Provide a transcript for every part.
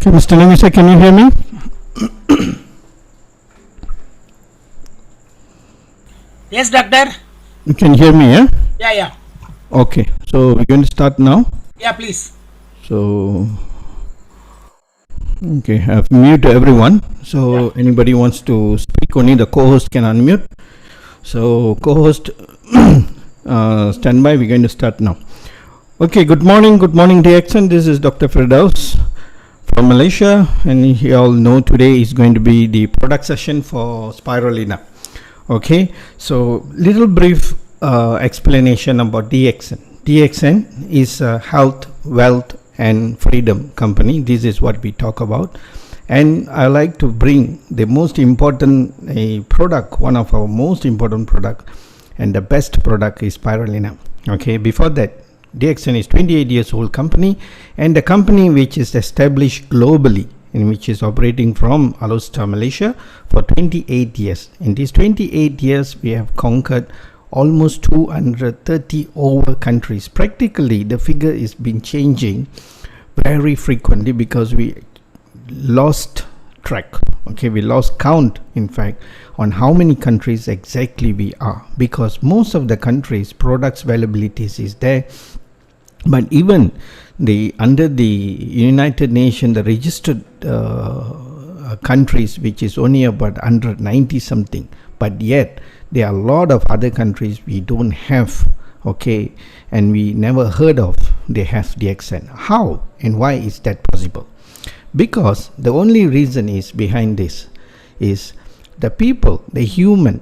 Okay, Mr. Lemisa, can you hear me? Yes, doctor. You can hear me, yeah? Yeah. Okay, so we're going to start now. Yeah, please. So, okay, I've muted everyone. So, anybody wants to speak, only the co-host can unmute. So, co-host, stand by, we're going to start now. Okay, good morning, DXN. This is Dr. Firdaus from Malaysia, and you all know today is going to be the product session for Spirulina. Okay, so little brief explanation about DXN. DXN is a health, wealth and freedom company. This is what we talk about, and I like to bring the most important product, one of our most important product, and the best product is Spirulina. Okay, before that, DXN is 28 years old company, and the company which is established globally, in which is operating from Alor, Malaysia for 28 years. In these 28 years, we have conquered almost 230 over countries. Practically, the figure is been changing very frequently because we lost track. Okay, we lost count, in fact, on how many countries exactly we are, because most of the countries products availabilities is there, but even under the United Nations, the registered countries, which is only about 190 something, but yet there are a lot of other countries we don't have, okay, and we never heard of they have DXN. How and why is that possible? Because the only reason is behind this is the people, the human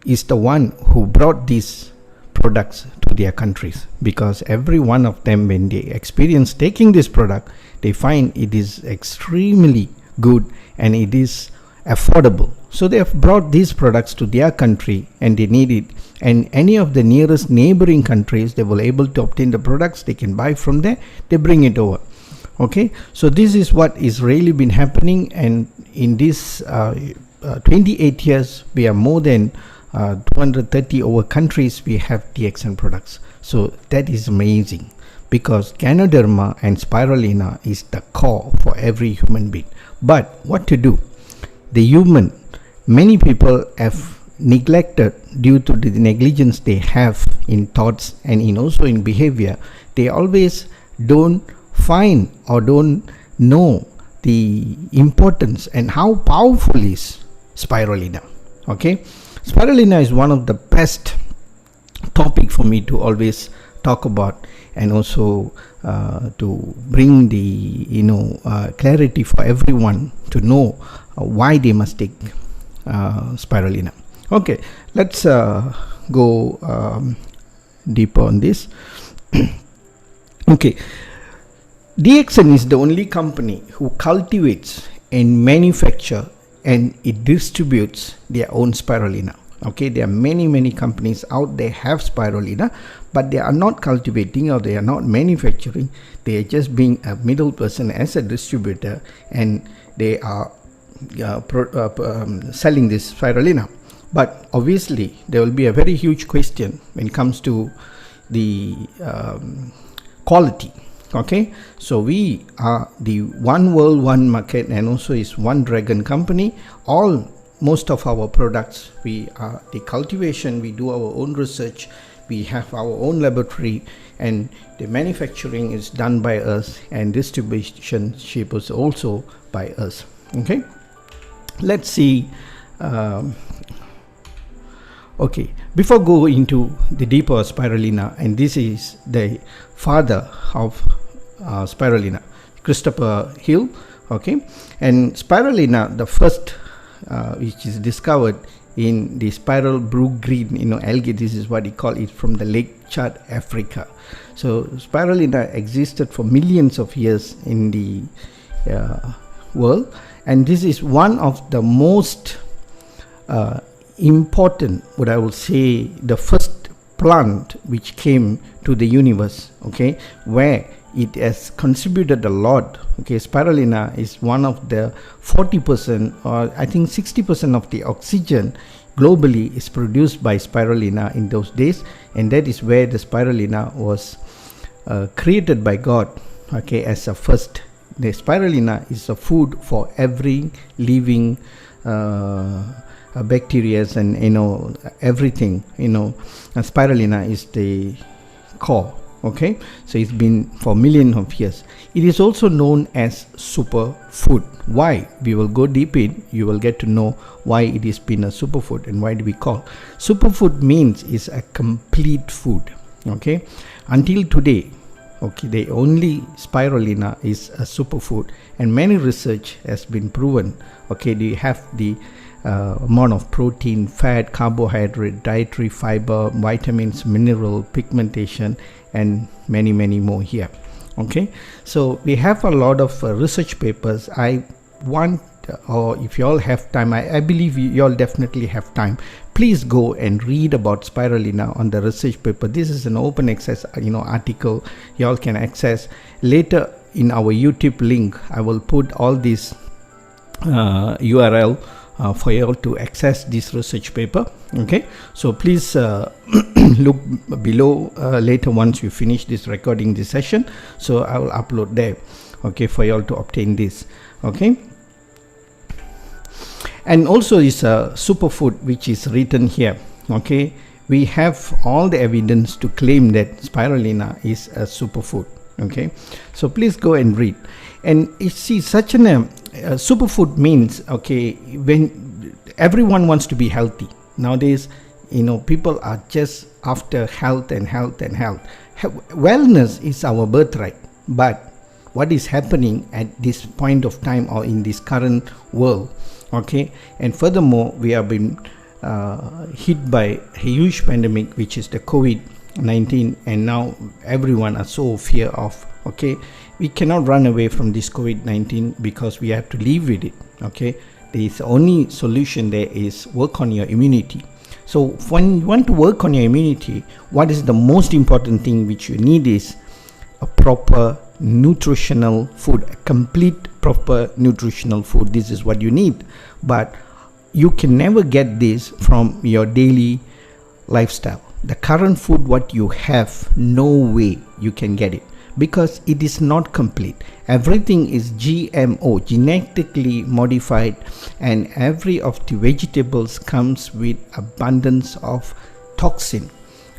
is the one who brought these products to their countries, because every one of them, when they experience taking this product, they find it is extremely good and it is affordable. So they have brought these products to their country and they need it, and any of the nearest neighboring countries, they will able to obtain the products, they can buy from there, they bring it over. Okay, so this is what is really been happening, and in this 28 years we are more than 230 over countries we have DXN products. So that is amazing, because Ganoderma and Spirulina is the core for every human being. But what to do? The human, many people have neglected due to the negligence they have in thoughts and in also in behavior. They always don't find or don't know the importance and how powerful is Spirulina. Okay, Spirulina is one of the best topic for me to always talk about, and also to bring the clarity for everyone to know why they must take Spirulina. Okay, let's go deeper on this. Okay, DXN is the only company who cultivates and manufacture and it distributes their own Spirulina. Okay, there are many companies out there have Spirulina, but they are not cultivating or they are not manufacturing. They are just being a middle person as a distributor, and they are selling this Spirulina. But obviously there will be a very huge question when it comes to the quality. Okay, so we are the one world, one market, and also is one dragon company. Most of our products, we are the cultivation, we do our own research, we have our own laboratory, and the manufacturing is done by us, and distribution is also by us. Okay, let's see. Okay, before go into the deeper Spirulina, and this is the father of Spirulina, Christopher Hill. Okay, and Spirulina, the first which is discovered in the spiral blue green algae, this is what he call it, from the Lake Chad, Africa. So Spirulina existed for millions of years in the world, and this is one of the most important, what I will say, the first plant which came to the universe, okay, where it has contributed a lot. Okay, Spirulina is one of the 40% or I think 60% of the oxygen globally is produced by Spirulina in those days, and that is where the Spirulina was created by God, okay, as a first the spirulina is a food for every living bacteria and everything. Spirulina is the core. Okay, so it's been for millions of years. It is also known as superfood. Why? We will go deep in. You will get to know why it has been a superfood and why do we call superfood means is a complete food. Okay, until today, okay, the only spirulina is a superfood, and many research has been proven. Okay, they have the amount of protein, fat, carbohydrate, dietary fiber, vitamins, mineral, pigmentation, and many more here. Okay, so we have a lot of research papers. I want, or if you all have time, I believe you all definitely have time, please go and read about spirulina on the research paper. This is an open access article you all can access. Later in our YouTube link, I will put all these URL for you all to access this research paper. Okay, so please look below later once you finish this recording this session, so I will upload there, okay, for you all to obtain this. Okay, and also is a superfood which is written here. Okay, we have all the evidence to claim that spirulina is a superfood. Okay, so please go and read. And you see, such an superfood means, okay, when everyone wants to be healthy nowadays, people are just after health and health and health. Wellness is our birthright, but what is happening at this point of time or in this current world, okay, and furthermore we have been hit by a huge pandemic, which is the COVID-19, and now everyone are so fear of. Okay, we cannot run away from this COVID-19 because we have to live with it. Okay, the only solution there is work on your immunity. So when you want to work on your immunity, what is the most important thing which you need is a proper nutritional food, a complete proper nutritional food. This is what you need, but you can never get this from your daily lifestyle. The current food what you have, no way you can get it, because it is not complete. Everything is GMO, genetically modified, and every of the vegetables comes with abundance of toxin.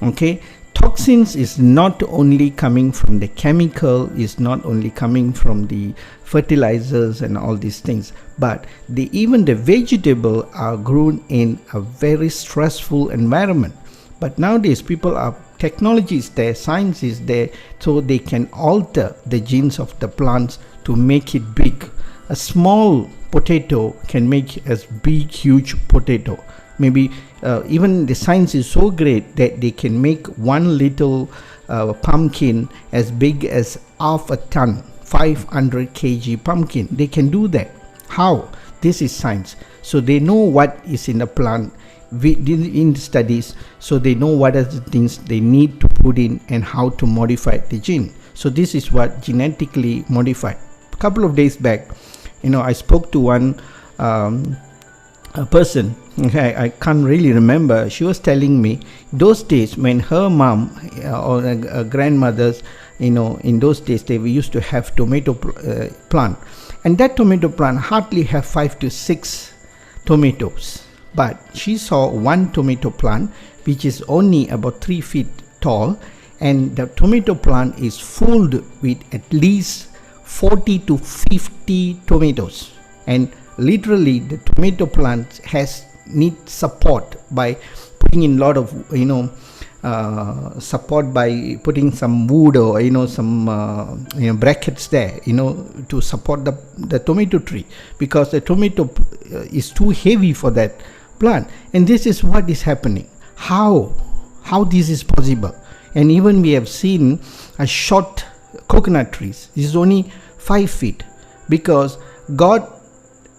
Okay, toxins is not only coming from the chemical, is not only coming from the fertilizers and all these things, but even the vegetable are grown in a very stressful environment. But nowadays technology is there, science is there, so they can alter the genes of the plants to make it big. A small potato can make a big, huge potato. Maybe even the science is so great that they can make one little pumpkin as big as half a ton, 500 kg pumpkin. They can do that. How? This is science. So they know what is in the plant. In studies, so they know what are the things they need to put in and how to modify the gene. So this is what genetically modified. A couple of days back, I spoke to one a person. Okay, I can't really remember. She was telling me those days when her mom or grandmothers, in those days they used to have tomato plant, and that tomato plant hardly have 5 to 6 tomatoes. But she saw one tomato plant which is only about 3 feet tall, and the tomato plant is full with at least 40 to 50 tomatoes, and literally the tomato plant need support by putting in a lot of support by putting some wood or some brackets there to support the tomato tree, because the tomato is too heavy for that plant. And this is what is happening. How this is possible? And even we have seen a short coconut trees. This is only 5 feet, because God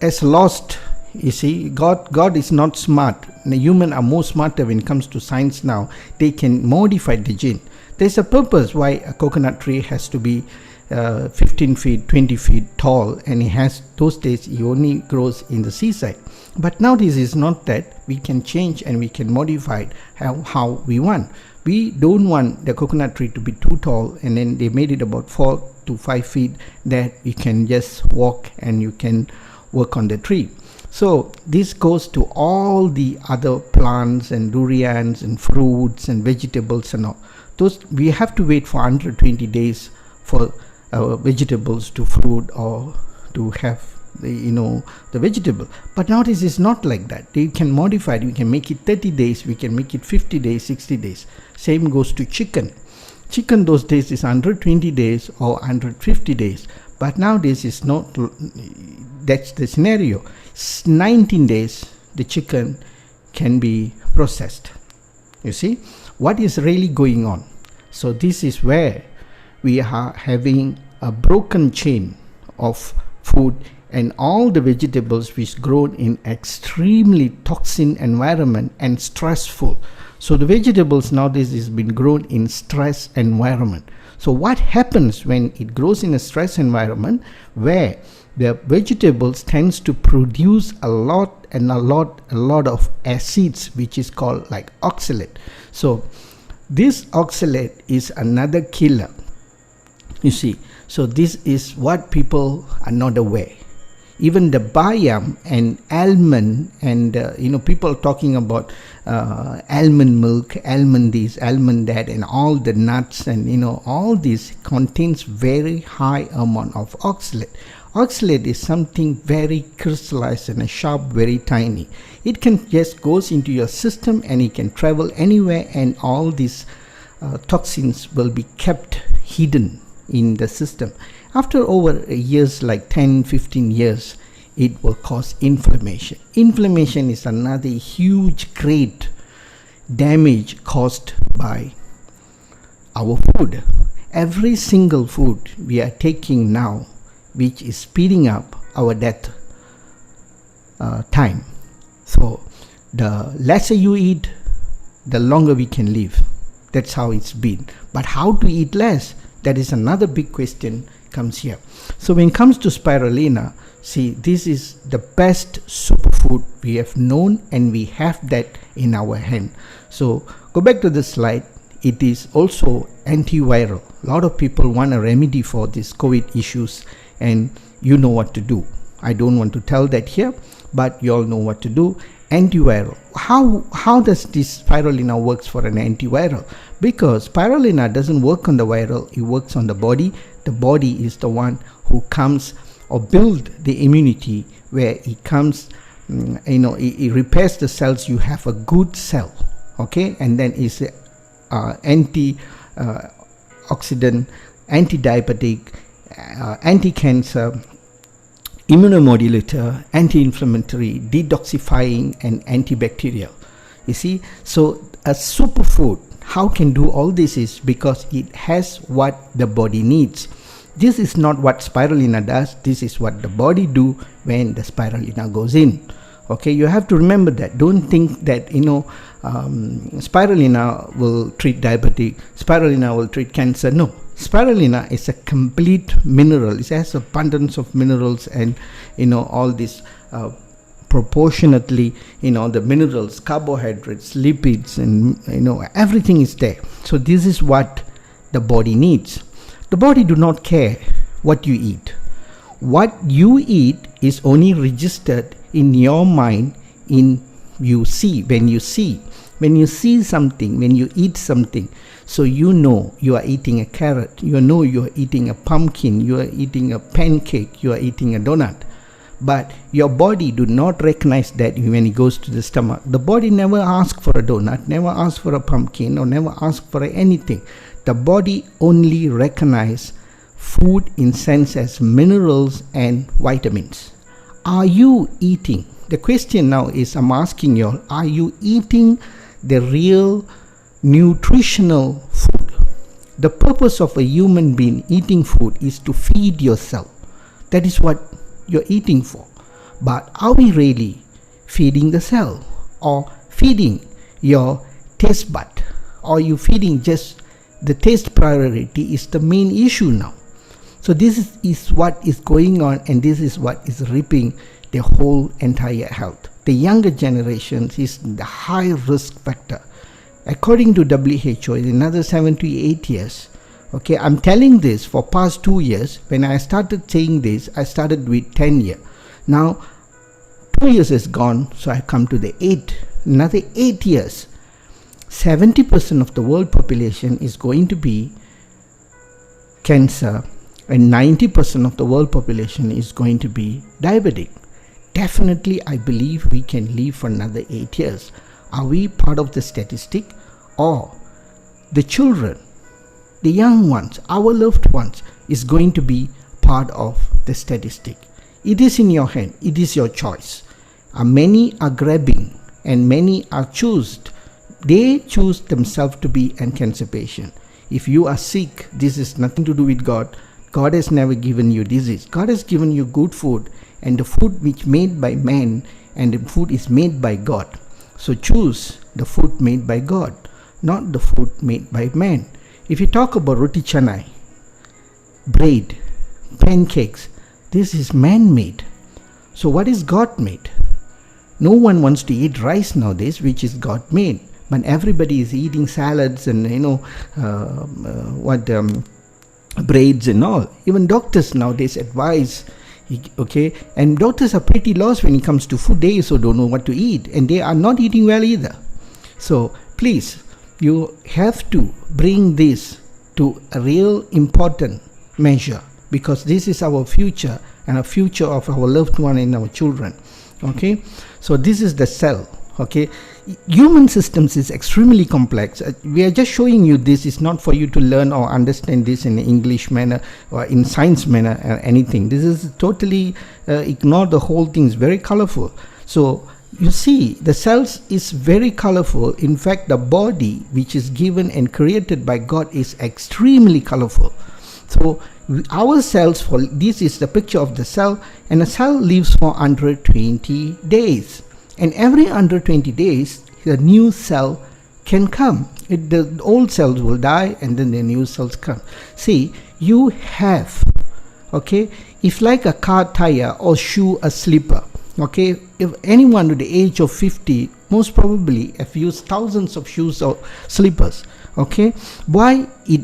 has lost. You see, God is not smart. The human are more smarter when it comes to science now. They can modify the gene. There's a purpose why a coconut tree has to be 15 feet, 20 feet tall, and it has, those days it only grows in the seaside. But now this is not that. We can change and we can modify it how we want. We don't want the coconut tree to be too tall, and then they made it about 4 to 5 feet that you can just walk and you can work on the tree. So this goes to all the other plants and durians and fruits and vegetables and all. Those we have to wait for 120 days for our vegetables to fruit or to have the vegetable. But nowadays it's not like that. You can modify it. We can make it 30 days. We can make it 50 days, 60 days. Same goes to chicken. Chicken those days is 120 days or 150 days. But nowadays it's not. That's the scenario. 19 days the chicken can be processed. You see what is really going on. So this is where we are having a broken chain of food, and all the vegetables which grown in extremely toxin environment and stressful. So the vegetables nowadays is been grown in stress environment. So what happens when it grows in a stress environment where the vegetables tends to produce a lot of acids, which is called like oxalate. So this oxalate is another killer, you see. So this is what people are not aware. Even the bayam and almond and people talking about almond milk, almond this, almond that, and all the nuts, and all this contains very high amount of oxalate. Oxalate is something very crystallized and sharp, very tiny. It can just goes into your system and it can travel anywhere, and all these toxins will be kept hidden in the system. After over years, like 10-15 years, it will cause inflammation. Inflammation is another huge, great damage caused by our food. Every single food we are taking now, which is speeding up our death time. So the lesser you eat, the longer we can live. That's how it's been. But how to eat less? That is another big question comes here. So when it comes to spirulina, see, this is the best superfood we have known, and we have that in our hand. So go back to the slide. It is also antiviral. A lot of people want a remedy for these COVID issues, and you know what to do. I don't want to tell that here, but you all know what to do. Antiviral. How does this spirulina works for an antiviral? Because spirulina doesn't work on the viral, it works on the body. The body is the one who comes or build the immunity, where it comes, it repairs the cells. You have a good cell, okay, and then it's anti-oxidant, anti-diabetic, anti-cancer, immunomodulator, anti-inflammatory, detoxifying, and antibacterial. You see, so a superfood, how can do all this is because it has what the body needs. This is not what spirulina does. This is what the body do when the spirulina goes in. Okay, you have to remember that. Don't think that spirulina will treat diabetic, spirulina will treat cancer. No, spirulina is a complete mineral. It has abundance of minerals, and all this proportionately, the minerals, carbohydrates, lipids, and everything is there. So this is what the body needs. The body do not care what you eat. What you eat is only registered in your mind when you see something, when you eat something. So you are eating a carrot, you are eating a pumpkin, you are eating a pancake, you are eating a donut. But your body do not recognize that when it goes to the stomach. The body never asks for a donut, never asks for a pumpkin, or never asks for anything. The body only recognize food in sense as minerals and vitamins. Are you eating? The question now is, I'm asking you all, are you eating the real nutritional food? The purpose of a human being eating food is to feed yourself. That is what you're eating for. But are we really feeding the cell, or feeding your taste bud? Or you feeding just the taste priority is the main issue now? So this is what is going on, and this is what is reaping the whole entire health. The younger generations is the high risk factor. According to WHO, in another 7 to 8 years, Okay, I'm telling this for past 2 years. When I started saying this, I started with 10 years. Now 2 years is gone, so I come to the 8. Another 8 years, 70% of the world population is going to be cancer, and 90% of the world population is going to be diabetic. Definitely, I believe we can live for another 8 years. Are we part of the statistic, or the children, the young ones, our loved ones, is going to be part of the statistic? It is in your hand. It is your choice. Many are grabbing and many are they choose themselves to be a cancer patient. If you are sick, this is nothing to do with God. God has never given you disease. God has given you good food, and the food which made by man, and the food is made by God. So choose the food made by God, not the food made by man. If you talk about roti canai, bread, pancakes, this is man-made. So what is God made? No one wants to eat rice nowadays, which is God made, but everybody is eating salads and breads and all. Even doctors nowadays advise, okay, and doctors are pretty lost when it comes to food. They also don't know what to eat, and they are not eating well either. So please, you have to bring this to a real important measure, because this is our future and a future of our loved one and our children. Okay, so this is the cell. Okay, human systems is extremely complex. We are just showing you this. Is not for you to learn or understand this in an English manner or in science manner or anything. This is totally ignore the whole thing. It's very colorful. So you see, the cells is very colorful. In fact, the body which is given and created by God is extremely colorful. So our cells, for this is the picture of the cell, and a cell lives for 120 days, and every 120 days the new cell can come. The old cells will die and then the new cells come. See, you have, okay, if like a car tire or shoe, a slipper, okay, if anyone to the age of 50 most probably have used thousands of shoes or slippers, okay, why it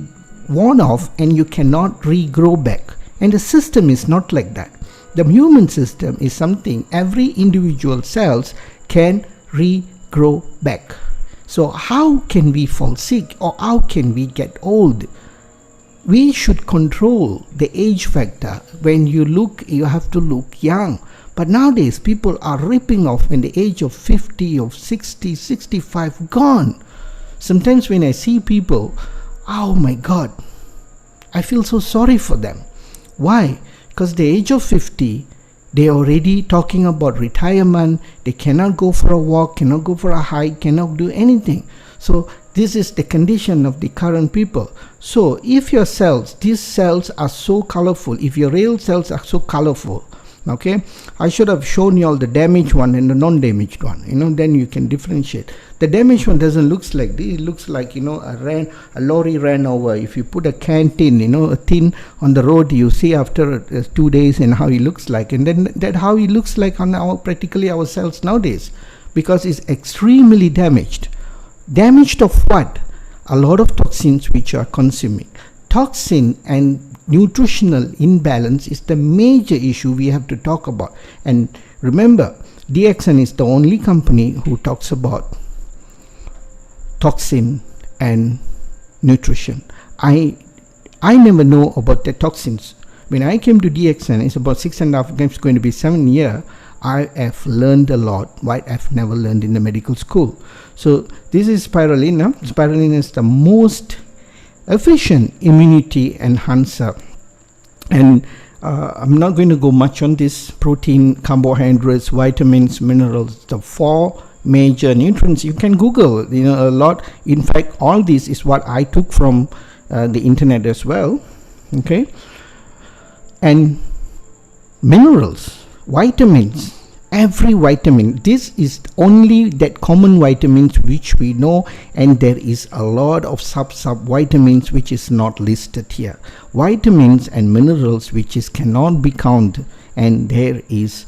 worn off and you cannot regrow back? And the system is not like that. The human system is something every individual cells can regrow back. So how can we fall sick, or how can we get old? We should control the age factor. When you look, you have to look young. But nowadays people are ripping off in the age of 50, of 60, 65, gone. Sometimes when I see people, oh my God, I feel so sorry for them. Why? Because the age of 50, they are already talking about retirement. They cannot go for a walk, cannot go for a hike, cannot do anything. So this is the condition of the current people. So if your cells, these cells are so colorful, if your real cells are so colorful, okay, I should have shown you all the damaged one and the non-damaged one, then you can differentiate. The damaged one doesn't look like this. It looks like, a lorry ran over. If you put a can tin, a tin on the road, you see after 2 days and how it looks like, and then that how it looks like on practically our cells nowadays, because it's extremely damaged. Damaged of what? A lot of toxins which are consuming. Toxin and nutritional imbalance is the major issue we have to talk about. And remember, DXN is the only company who talks about toxin and nutrition. I never know about the toxins. When I came to DXN, it's about 6.5 years, going to be 7 years. I have learned a lot what I've never learned in the medical school. So this is spirulina. Spirulina is the most efficient immunity enhancer, and I'm not going to go much on this. Protein, carbohydrates, vitamins, minerals, the 4 major nutrients. You can Google a lot. In fact, all this is what I took from the internet as well. Okay, and minerals, vitamins, every vitamin. This is only that common vitamins which we know, and there is a lot of sub vitamins which is not listed here. Vitamins and minerals which is cannot be counted, and there is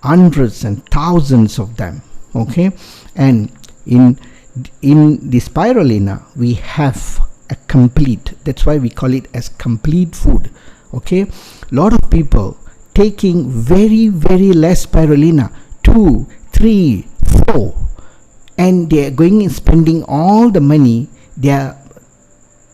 hundreds and thousands of them. Okay, and in the spirulina we have a complete. That's why we call it as complete food. Okay, lot of people taking very less spirulina, 2, 3, 4, and they are going and spending all the money, their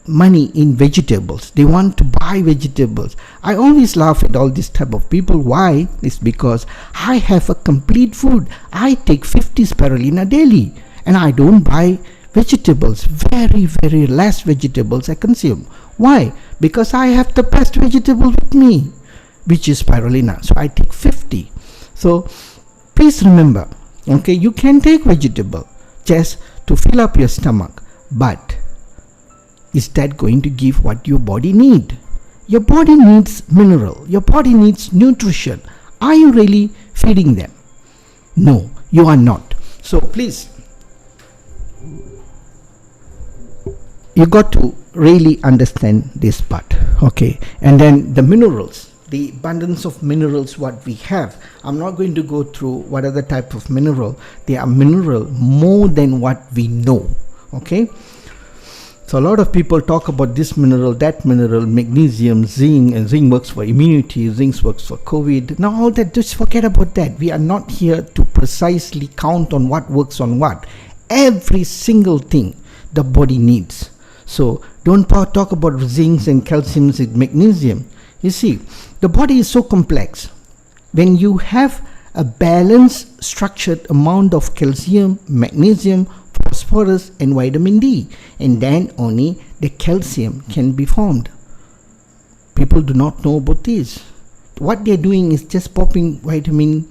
money in vegetables. They want to buy vegetables. I always laugh at all this type of people. Why? It's because I have a complete food. I take 50 spirulina daily and I don't buy vegetables. Very less vegetables I consume. Why? Because I have the best vegetable with me, which is spirulina. So I take 50. So please remember, okay, you can take vegetable just to fill up your stomach, but is that going to give what your body need? Your body needs mineral. Your body needs nutrition. Are you really feeding them? No, you are not. So please, you got to really understand this part. Okay, and then the minerals, the abundance of minerals what we have. I'm not going to go through what are the type of mineral. They are mineral more than what we know. Okay, so a lot of people talk about this mineral, that mineral, magnesium, zinc, and zinc works for immunity, zinc works for COVID. Now all that, just forget about that. We are not here to precisely count on what works on what. Every single thing the body needs. So don't talk about zinc and calcium and magnesium. You see, the body is so complex. When you have a balanced, structured amount of calcium, magnesium, phosphorus and vitamin D, and then only the calcium can be formed. People do not know about this. What they're doing is just popping vitamin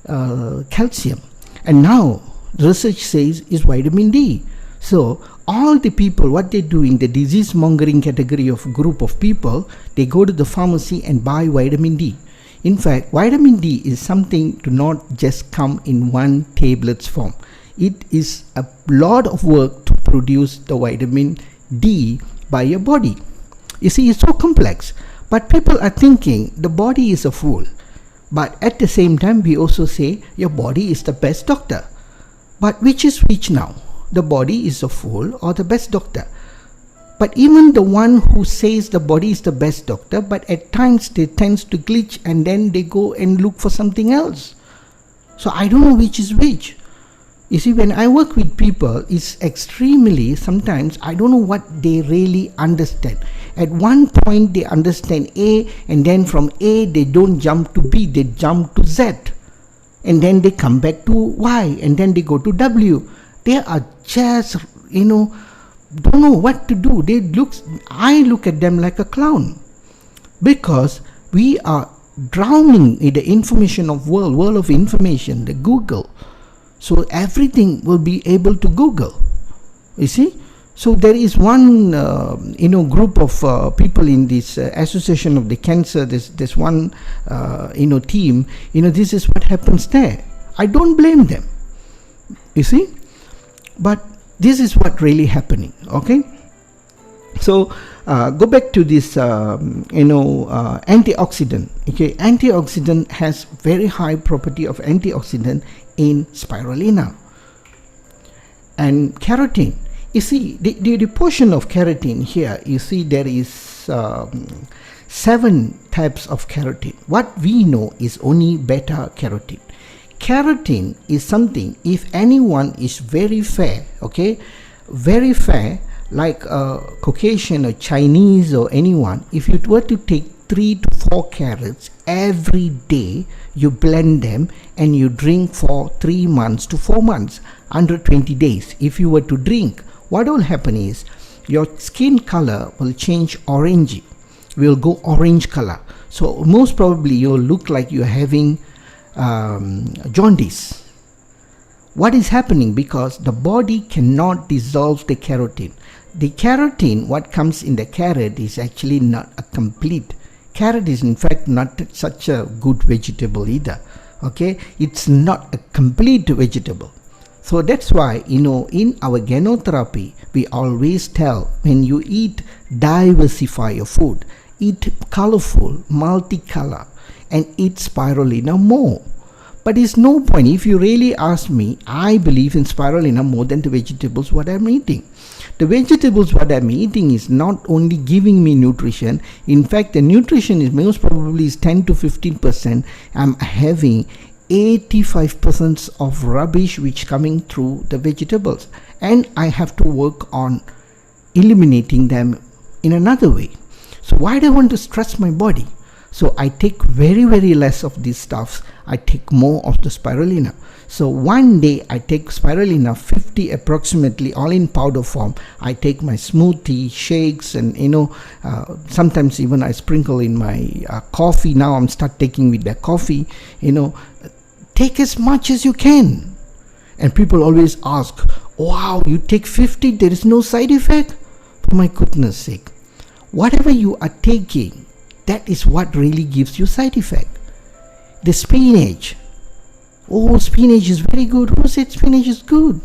calcium, and now the research says is vitamin D. So all the people, what they're doing, the disease mongering category of group of people, they go to the pharmacy and buy vitamin D. In fact, vitamin D is something to not just come in one tablet's form. It is a lot of work to produce the vitamin D by your body. You see, it's so complex. But people are thinking the body is a fool. But at the same time, we also say your body is the best doctor. But which is which now? The body is a fool or the best doctor? But even the one who says the body is the best doctor, but at times they tends to glitch and then they go and look for something else. So I don't know which is which. You see, when I work with people, it's extremely, sometimes I don't know what they really understand. At one point they understand A, and then from A they don't jump to B, they jump to Z. And then they come back to Y, and then they go to W. They are just, don't know what to do. I look at them like a clown, because we are drowning in the information of world of information, the Google. So everything will be able to Google. You see? So there is one, group of people in this Association of the Cancer. This one, team. This is what happens there. I don't blame them. You see? But this is what really happening. Okay? So go back to this, antioxidant. Okay, antioxidant has very high property of antioxidant in spirulina. And keratin. You see, the portion of keratin here, you see there is 7 types of keratin. What we know is only beta carotene. Keratin is something, if anyone is very fair, okay, very fair, like a Caucasian or Chinese or anyone, if you were to take 3 to 4 carrots every day, you blend them and you drink for 3 months to 4 months, 120 days. If you were to drink, what will happen is your skin color will change orangey, will go orange color. So most probably you'll look like you're having jaundice. What is happening? Because the body cannot dissolve the keratin. The keratin, what comes in the carrot, is actually not a complete. Carrot is in fact not such a good vegetable either. Okay, it's not a complete vegetable. So that's why, in our genotherapy, we always tell, when you eat, diversify your food. Eat colorful, multicolor, and eat spirulina more. But it's no point. If you really ask me, I believe in spirulina more than the vegetables what I'm eating. the vegetables what I'm eating is not only giving me nutrition. In fact, the nutrition is most probably is 10 to 15%. I'm having 85% of rubbish which coming through the vegetables, and I have to work on eliminating them in another way. So why do I want to stress my body? So I take very less of these stuffs. I take more of the spirulina. So one day I take spirulina 50 approximately, all in powder form. I take my smoothie, shakes, and sometimes even I sprinkle in my coffee. Now I'm start taking with the coffee. Take as much as you can. And people always ask, wow, you take 50, there is no side effect? For my goodness sake, whatever you are taking, that is what really gives you side effect. The spinach. Oh, spinach is very good. Who said spinach is good?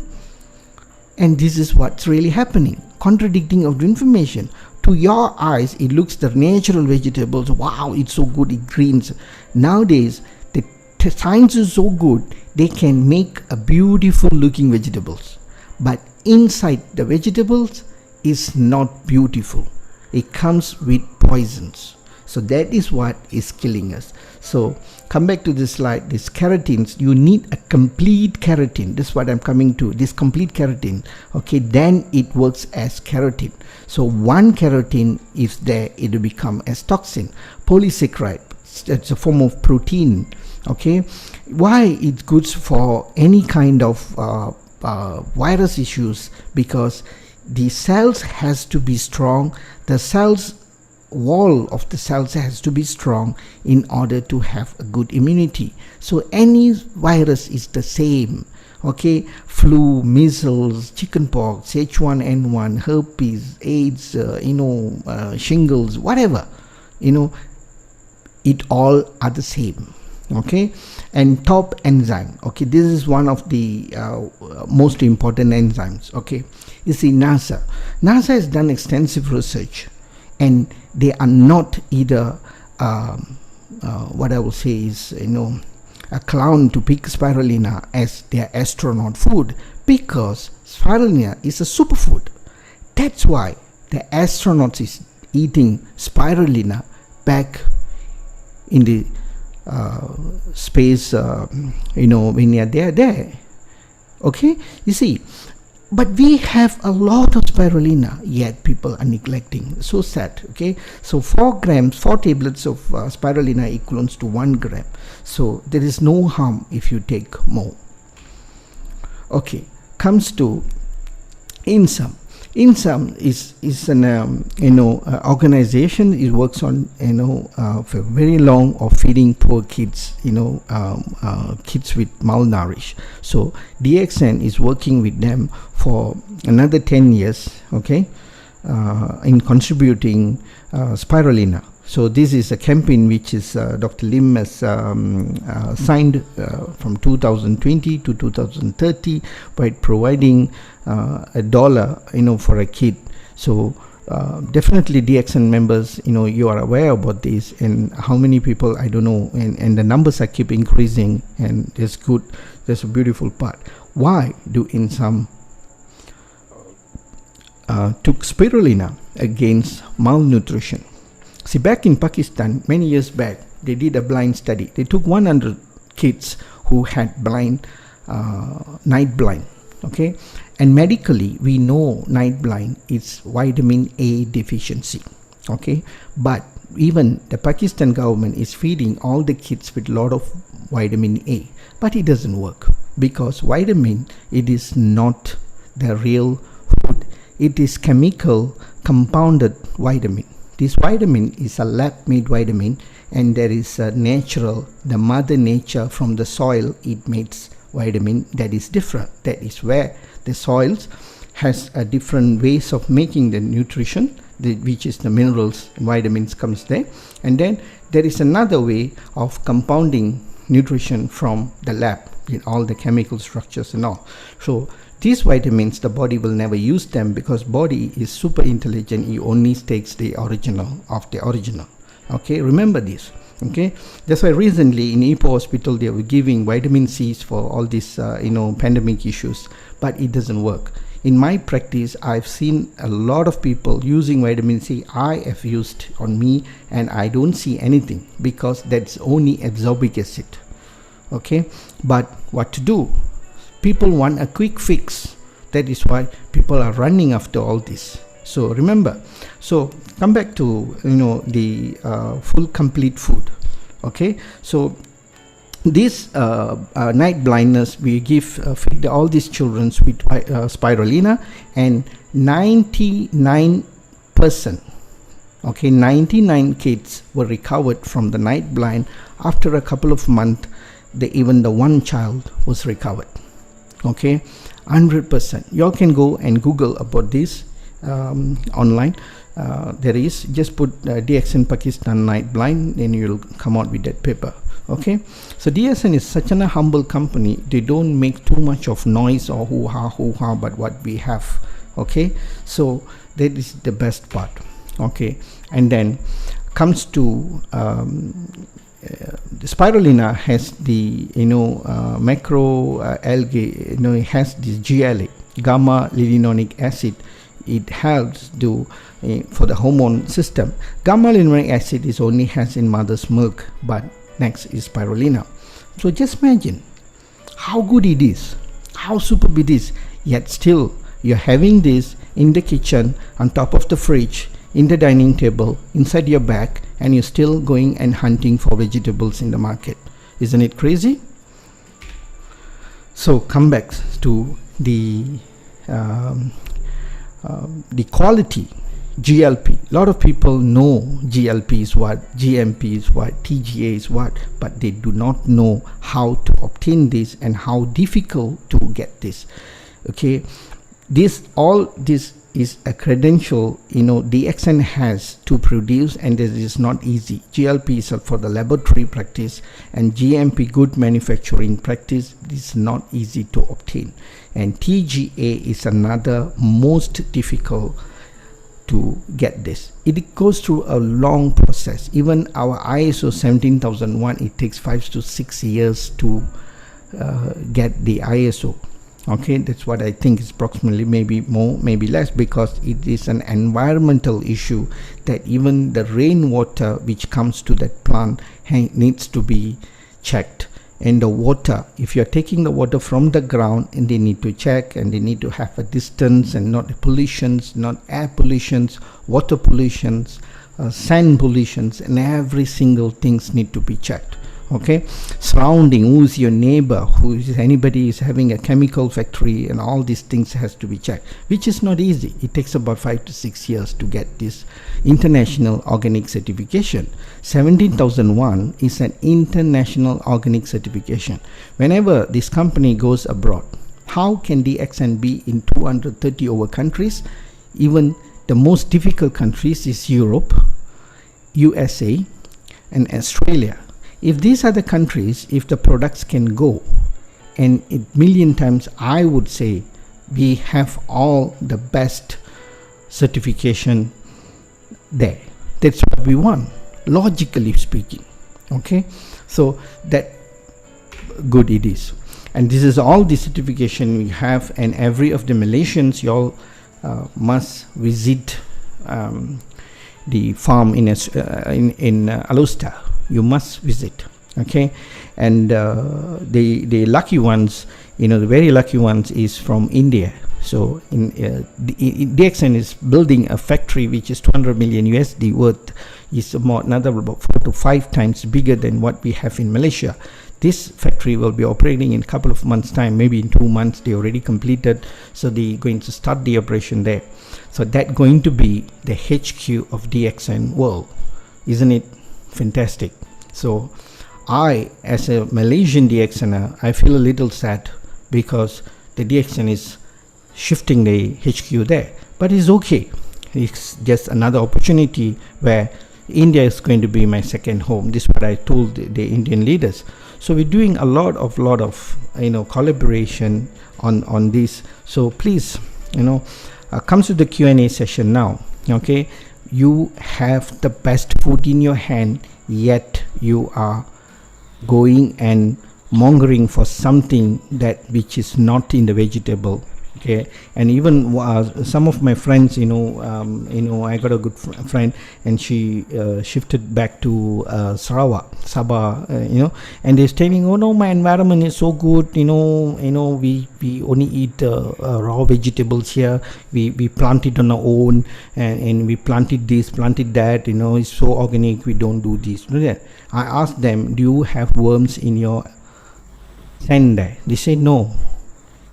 And this is what's really happening. Contradicting of the information. To your eyes, it looks the natural vegetables. Wow, it's so good, it greens. Nowadays, the science is so good, they can make a beautiful looking vegetables. But inside the vegetables is not beautiful. It comes with poisons. So that is what is killing us. So come back to this slide. These keratins, you need a complete keratin. This is what I'm coming to. This complete keratin. Okay, then it works as keratin. So one keratin is there, it will become as toxin. Polysaccharide, it's a form of protein. Okay, why it's good for any kind of virus issues? Because the cells has to be strong. The cells wall of the cells has to be strong in order to have a good immunity. So any virus is the same. Okay, flu, measles, chickenpox, H1N1, herpes, AIDS, shingles, whatever, it all are the same. Okay, and top enzyme. Okay, this is one of the most important enzymes. Okay, you see, NASA has done extensive research, and they are not either what I will say is a clown to pick spirulina as their astronaut food, because spirulina is a superfood. That's why the astronauts is eating spirulina back in the space, when they are there. Okay, you see, but we have a lot of spirulina, yet people are neglecting. So sad. Okay, so 4 tablets of spirulina equals to 1 gram. So there is no harm if you take more. Okay, comes to INSAM. INSAM is an organization. It works on for very long of feeding poor kids, kids with malnourished. So DXN is working with them for another 10 years. Okay, in contributing spirulina. So this is a campaign which is Dr. Lim has signed from 2020 to 2030 by providing $1 for a kid. So definitely DXN members, you are aware about this, and how many people I don't know, and the numbers are keep increasing, and it's good. There's a beautiful part. Why do INSAM took spirulina against malnutrition? See, back in Pakistan, many years back, they did a blind study. They took 100 kids who had night blind. Okay, and medically we know night blind is vitamin A deficiency. Okay, but even the Pakistan government is feeding all the kids with a lot of vitamin A, but it doesn't work, because vitamin, it is not the real food. It is chemical compounded vitamin. This vitamin is a lab-made vitamin, and there is a natural, the mother nature from the soil, it makes vitamin that is different. That is where the soils has a different ways of making the nutrition, which is the minerals and vitamins comes there. And then there is another way of compounding nutrition from the lab, in all the chemical structures and all. So these vitamins, the body will never use them, because body is super intelligent. It only takes the original of the original. Okay, remember this. Okay, that's why recently in Ipoh hospital they were giving vitamin C's for all these pandemic issues, but it doesn't work. in my practice, I've seen a lot of people using vitamin C. I have used on me and I don't see anything because that's only absorbic acid. Okay, but what to do? People want a quick fix. That is why people are running after all this. So remember, so come back to the full complete food. Okay, so this night blindness, we give feed all these children with spirulina, and 99%, okay, 99 kids were recovered from the night blind. After a couple of months, even the one child was recovered. Okay, 100%. You all can go and Google about this online. There is, just put DXN Pakistan night blind, then you will come out with that paper. Okay, so DSN is such a humble company. They don't make too much of noise or hoo-ha, but what we have. Okay, so that is the best part. Okay, and then comes to the spirulina has the macro algae, it has this GLA, gamma linolenic acid. It helps to for the hormone system. Gamma linolenic acid is only has in mother's milk, but next is spirulina. So just imagine how good it is, how superb it is, yet still you're having this in the kitchen, on top of the fridge, in the dining table, inside your bag, and you're still going and hunting for vegetables in the market. Isn't it crazy? So come back to the quality. GLP. A lot of people know GLP is what, GMP is what, TGA is what, but they do not know how to obtain this and how difficult to get this. Okay, this is a credential DXN has to produce, and this is not easy. GLP is for the laboratory practice, and GMP, good manufacturing practice, is not easy to obtain. And TGA is another most difficult to get this. It goes through a long process. Even our ISO 17001, it takes 5 to 6 years to get the ISO. Okay, that's what I think is approximately, maybe more, maybe less, because it is an environmental issue that even the rainwater which comes to that plant needs to be checked. And the water, if you're taking the water from the ground, and they need to check, and they need to have a distance, and not pollutions, not air pollutions, water pollutions, sand pollutions, and every single things need to be checked. Okay, surrounding, who's your neighbor, anybody is having a chemical factory, and all these things has to be checked, which is not easy. It takes about 5 to 6 years to get this international organic certification. 17001 is an international organic certification. Whenever this company goes abroad, how can DXN be in 230 over countries? Even the most difficult countries is Europe, USA, and Australia. If these are the countries, if the products can go, and a million times I would say we have all the best certification there. That's what we want, logically speaking. Okay, so that good it is. And this is all the certification we have, and every of the Malaysians, you all must visit the farm in Alusta. You must visit. Okay, and the lucky ones, the very lucky ones is from India. So DXN is building a factory which is 200 million USD worth, is another about 4 to 5 times bigger than what we have in Malaysia. This factory will be operating in a couple of months time, maybe in 2 months. They already completed, so they're going to start the operation there. So that's going to be the HQ of DXN world. Isn't it fantastic? So I, as a Malaysian DXNer, I feel a little sad because the DXN is shifting the HQ there, but it's okay. It's just another opportunity where India is going to be my second home. This is what I told the Indian leaders. So we're doing a lot of collaboration on this. So please, comes to the Q&A session now. Okay, you have the best food in your hand, yet you are going and mongering for something that which is not in the vegetable. Okay, and even some of my friends, I got a good friend, and she shifted back to Sabah, and they're saying, oh no, my environment is so good, we only eat raw vegetables here, we plant it on our own, and we planted this, planted that, it's so organic, we don't do this, do that. I asked them, do you have worms in your sand there? They say no.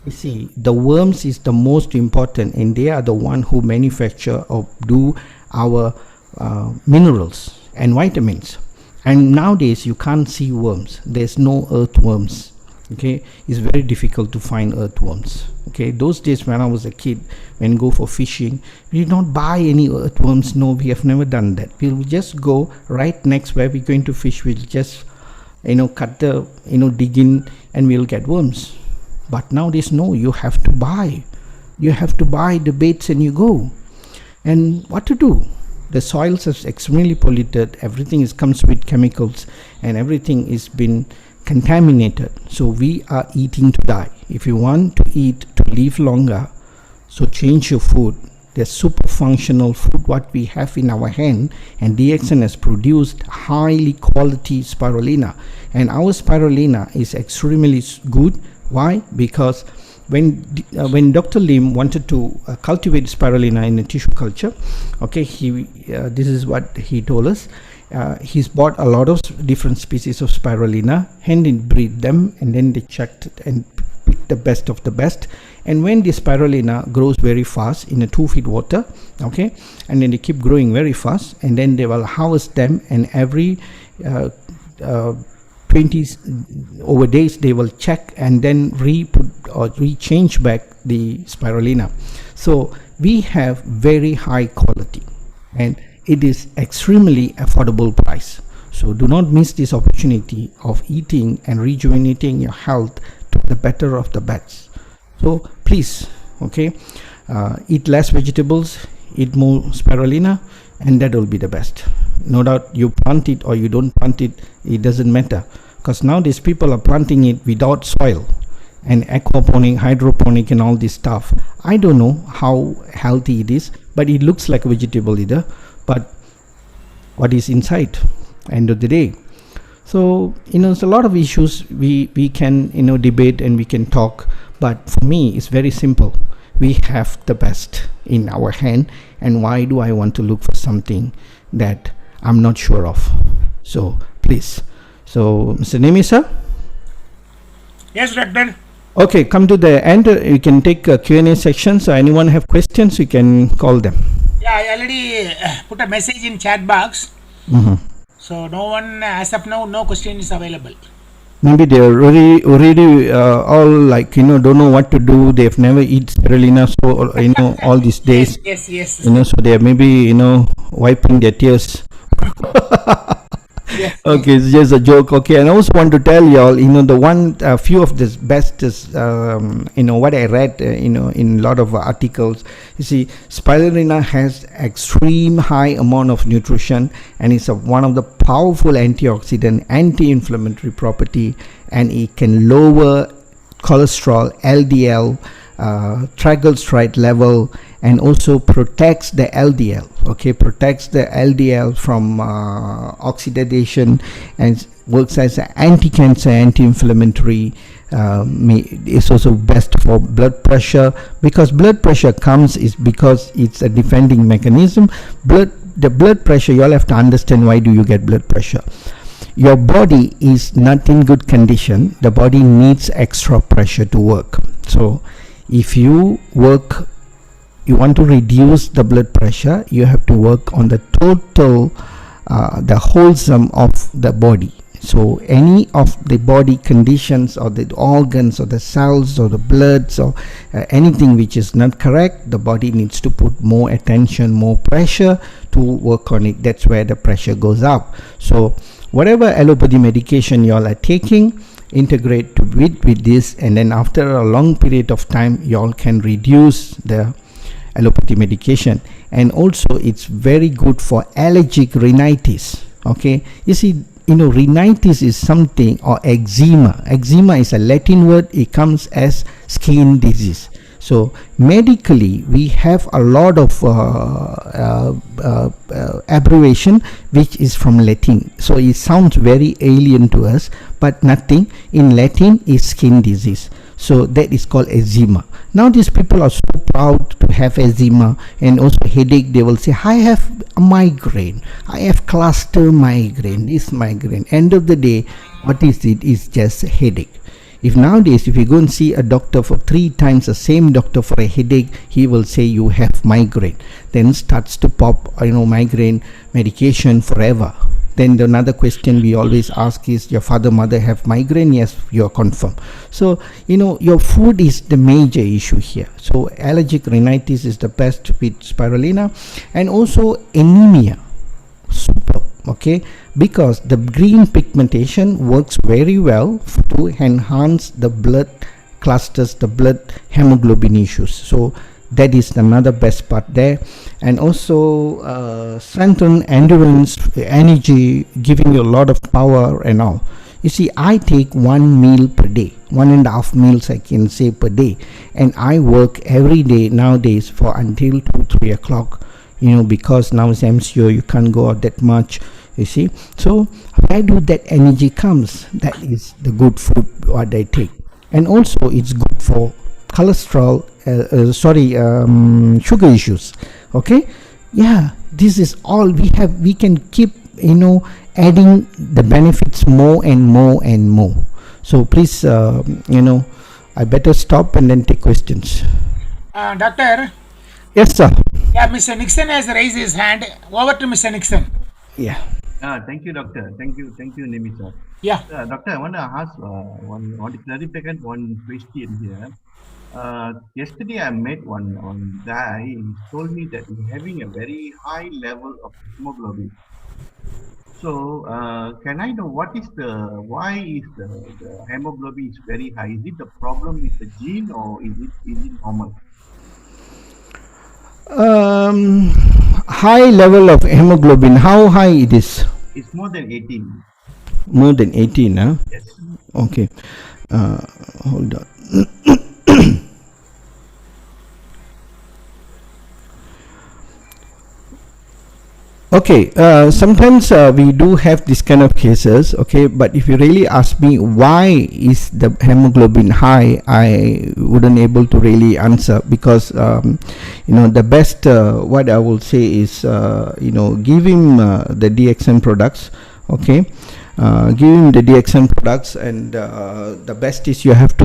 You see, the worms is the most important, and they are the one who manufacture or do our minerals and vitamins. And nowadays you can't see worms. There's no earthworms. Okay, it's very difficult to find earthworms. Okay, those days when I was a kid, when go for fishing, we did not buy any earthworms. No, we have never done that. We'll just go right next where we're going to fish. We'll just cut the dig in, and we'll get worms. But nowadays, no, you have to buy. You have to buy the baits and you go. And what to do? The soils are extremely polluted. Everything comes with chemicals, and everything is been contaminated. So we are eating to die. If you want to eat to live longer, so change your food. The super functional food what we have in our hand, and DXN has produced highly quality spirulina, and our spirulina is extremely good. Why? Because when Dr. Lim wanted to cultivate spirulina in a tissue culture, okay, this is what he told us. He's bought a lot of different species of spirulina, and he breed them, and then they checked and picked the best of the best. And when the spirulina grows very fast in a 2 feet water, okay, and then they keep growing very fast, and then they will harvest them, and every 20 over days they will check and then rechange back the spirulina. So we have very high quality, and it is extremely affordable price. So do not miss this opportunity of eating and rejuvenating your health to the better of the best. So please, okay, eat less vegetables, eat more spirulina, and that will be the best. No doubt you plant it or you don't plant it, it doesn't matter, because nowadays people are planting it without soil, and aquaponic, hydroponic and all this stuff. I don't know how healthy it is, but it looks like a vegetable either, but what is inside end of the day. So it's a lot of issues we can debate and we can talk, but for me it's very simple. We have the best in our hand, and why do I want to look for something that I'm not sure of? So please. So Mr. Nemi sir? Yes, doctor. Okay, come to the end. You can take a Q&A section. So anyone have questions, you can call them. Yeah, I already put a message in chat box. So no one, as of now, no question is available. Maybe they are already all like, don't know what to do. They've never eat spirulina, so, all these days. Yes. So they are maybe, wiping their tears. Yes. Okay, it's just a joke. Okay, and I also want to tell you all, the one few of the best is, what I read, in a lot of articles. You see, spirulina has extreme high amount of nutrition, and it's one of the powerful antioxidant, anti-inflammatory property, and it can lower cholesterol, LDL, triglyceride level, and also protects the LDL. Okay, protects the LDL from oxidation, and works as an anti-cancer, anti-inflammatory. It's also best for blood pressure, because blood pressure is because it's a defending mechanism. The blood pressure, you all have to understand why do you get blood pressure. Your body is not in good condition. The body needs extra pressure to work. So if you want to reduce the blood pressure, you have to work on the total, the wholesome of the body. So any of the body conditions or the organs or the cells or the bloods or anything which is not correct, the body needs to put more attention, more pressure to work on it. That's where the pressure goes up. So whatever allopathy medication you all are taking, integrate with this, and then after a long period of time you all can reduce the allopathy medication. And also it's very good for allergic rhinitis. Okay, you see, rhinitis is something, or eczema is a Latin word. It comes as skin disease. So medically we have a lot of abbreviation which is from Latin, so it sounds very alien to us, but nothing. In Latin is skin disease, so that is called eczema. Now these people are so proud to have eczema and also headache. They will say, I have a migraine, I have cluster migraine, this migraine. End of the day, what is it? Is just a headache. If nowadays, if you go and see a doctor for 3 times, the same doctor for a headache, he will say you have migraine. Then starts to pop, migraine medication forever. Then another question we always ask is, your father, mother have migraine? Yes, you are confirmed. So, your food is the major issue here. So allergic rhinitis is the best with spirulina, and also anemia. Super. Okay, because the green pigmentation works very well to enhance the blood clusters, the blood hemoglobin issues. So that is another best part there. And also strengthen endurance, energy, giving you a lot of power and all. You see, I take 1 meal per day, 1.5 meals I can say per day, and I work every day nowadays for until 2-3 o'clock, because now it's MCO, you can't go out that much, you see. So where do that energy comes? That is the good food what I take. And also it's good for cholesterol, sugar issues. Okay, yeah, this is all we can keep adding the benefits more and more and more. So please, I better stop and then take questions. Doctor. Yes, sir. Yeah, Mr. Nixon has raised his hand. Over to Mr. Nixon. Yeah. Thank you, doctor. Thank you, Nemi sir. Yeah. Doctor, I want to ask one clarify one question here. Yesterday I met one guy. He told me that he's having a very high level of hemoglobin. So can I know why is the hemoglobin is very high? Is it the problem with the gene, or is it normal? High level of hemoglobin, how high it is? It's more than 18. More than 18, huh? Yes. Okay. Hold on. Okay, sometimes we do have this kind of cases, okay, but if you really ask me why is the hemoglobin high, I wouldn't able to really answer, because the best what I will say is give him the DXN products, okay. Give him the DXN products, and the best is you must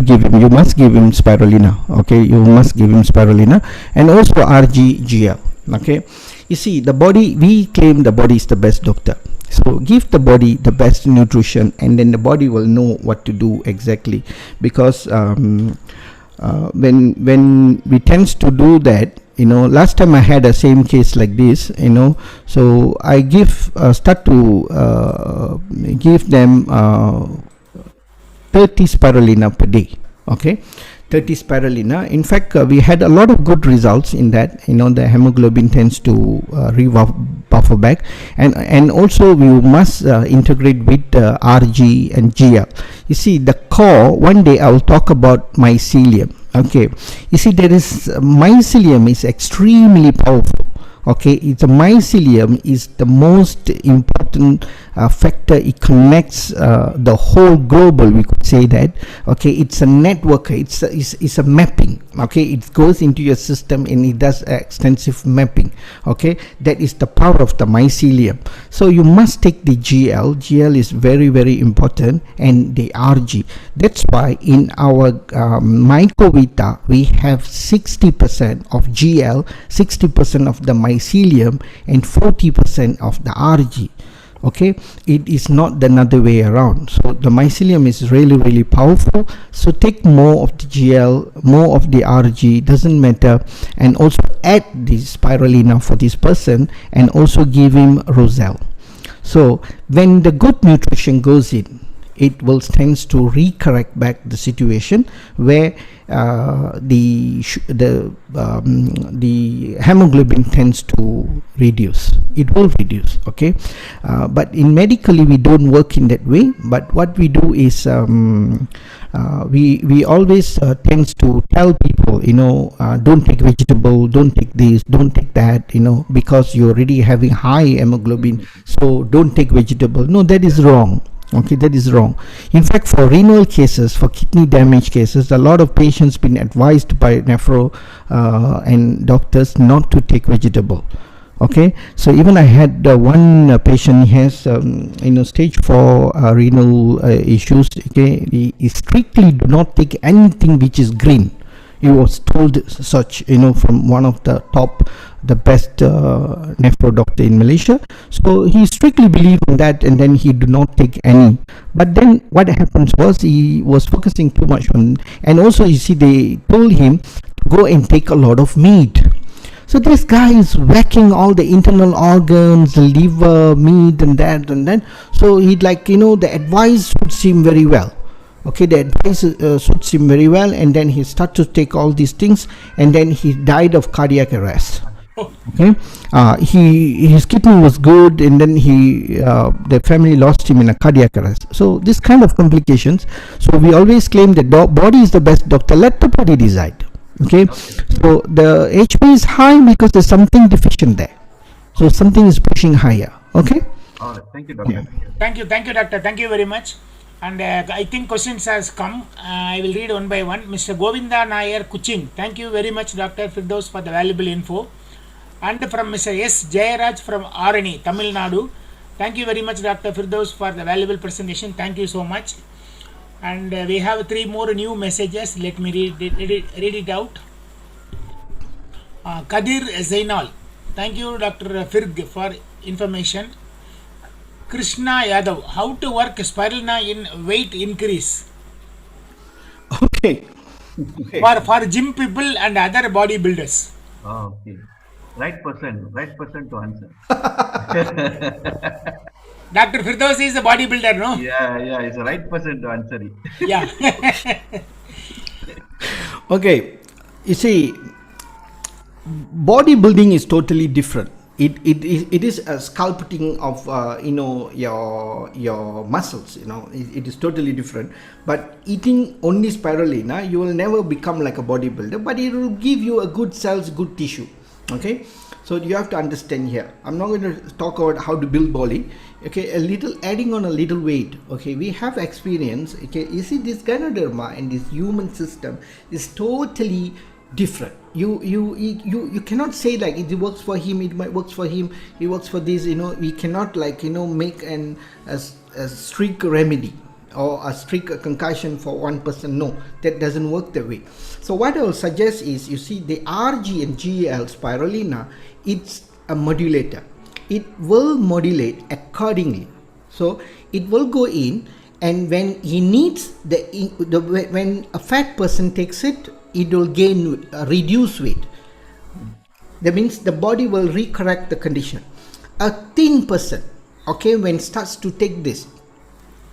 give him spirulina, okay, you must give him spirulina, and also RGGL, okay. You see, the body, we claim the body is the best doctor. So give the body the best nutrition, and then the body will know what to do exactly. Because when we tends to do that, last time I had a same case like this, so I start to give them 30 spirulina per day, okay. 30 spirulina. In fact, we had a lot of good results in that. The hemoglobin tends to buffer back, and also we must integrate with RG and GL. You see, the core, one day I will talk about mycelium. Okay, you see, mycelium is extremely powerful. Okay, it's a mycelium is the most important factor. It connects the whole global, we could say that. Okay, it's a network, it's a mapping. Okay, it goes into your system and it does extensive mapping. Okay, that is the power of the mycelium. So you must take the GL is very, very important, and the RG. That's why in our Mycovita we have 60% of GL, 60% of the mycelium, and 40% of the RG. Okay, it is not the other way around. So the mycelium is really, really powerful. So take more of the GL, more of the RG, doesn't matter, and also add the spirulina for this person, and also give him Roselle. So when the good nutrition goes in, it will tends to recorrect back the situation where the hemoglobin tends to reduce. It will reduce, okay. But in medically we don't work in that way. But what we do is we always tends to tell people people, don't take vegetable, don't take this, don't take that, because you're already having high hemoglobin, so don't take vegetable. No, that is wrong. Okay, that is wrong. In fact, for renal cases, for kidney damage cases, a lot of patients been advised by nephro and doctors not to take vegetable. Okay, so even I had one patient, he has stage 4 renal issues. Okay, he strictly do not take anything which is green. He was told such, from one of the best nephro doctor in Malaysia. So he strictly believed in that, and then he do not take any. But then what happens was he was focusing too much on, and also you see they told him to go and take a lot of meat. So this guy is whacking all the internal organs, the liver, meat, and that and then. So he'd the advice suits him very well. Okay, the advice suits him very well, and then he started to take all these things, and then he died of cardiac arrest. Okay, his kidney was good, and then the family lost him in a cardiac arrest. So this kind of complications. So we always claim that body is the best doctor. Let the body decide. Okay, so the HP is high because there's something deficient there. So something is pushing higher. Okay. All right. Thank you, doctor. Yeah. Thank you, doctor. Thank you very much. And I think questions has come. I will read one by one. Mr. Govinda Nair Kuching. Thank you very much, Dr. Firdaus, for the valuable info. And from Mr. S. Jayaraj from Arani, Tamil Nadu. Thank you very much, Dr. Firdaus, for the valuable presentation. Thank you so much. And we have 3 more new messages. Let me read it out. Kadir Zainal. Thank you, Dr. Firg, for information. Krishna Yadav. How to work spirulina in weight increase? Okay. For gym people and other bodybuilders. Oh, okay. Right person to answer. Dr. Firdaus is a bodybuilder, no? Yeah, he's the right person to answer it. Yeah. Okay, you see, bodybuilding is totally different. It is a sculpting of your muscles. It is totally different. But eating only spirulina, you will never become like a bodybuilder. But it will give you a good cells, good tissue. Okay, so you have to understand here. I'm not going to talk about how to build body. Okay, adding on a little weight. Okay, we have experience. Okay, you see, this Ganoderma and this human system is totally different. You cannot say like it works for him, it might works for him, it works for this. We cannot make a strict remedy or a strict concussion for one person. No, that doesn't work that way. So what I will suggest is, you see, the RG and GL spirulina, it's a modulator. It will modulate accordingly. So it will go in, and when he needs when a fat person takes it, it will reduce weight. That means the body will recorrect the condition. A thin person, okay, when starts to take this,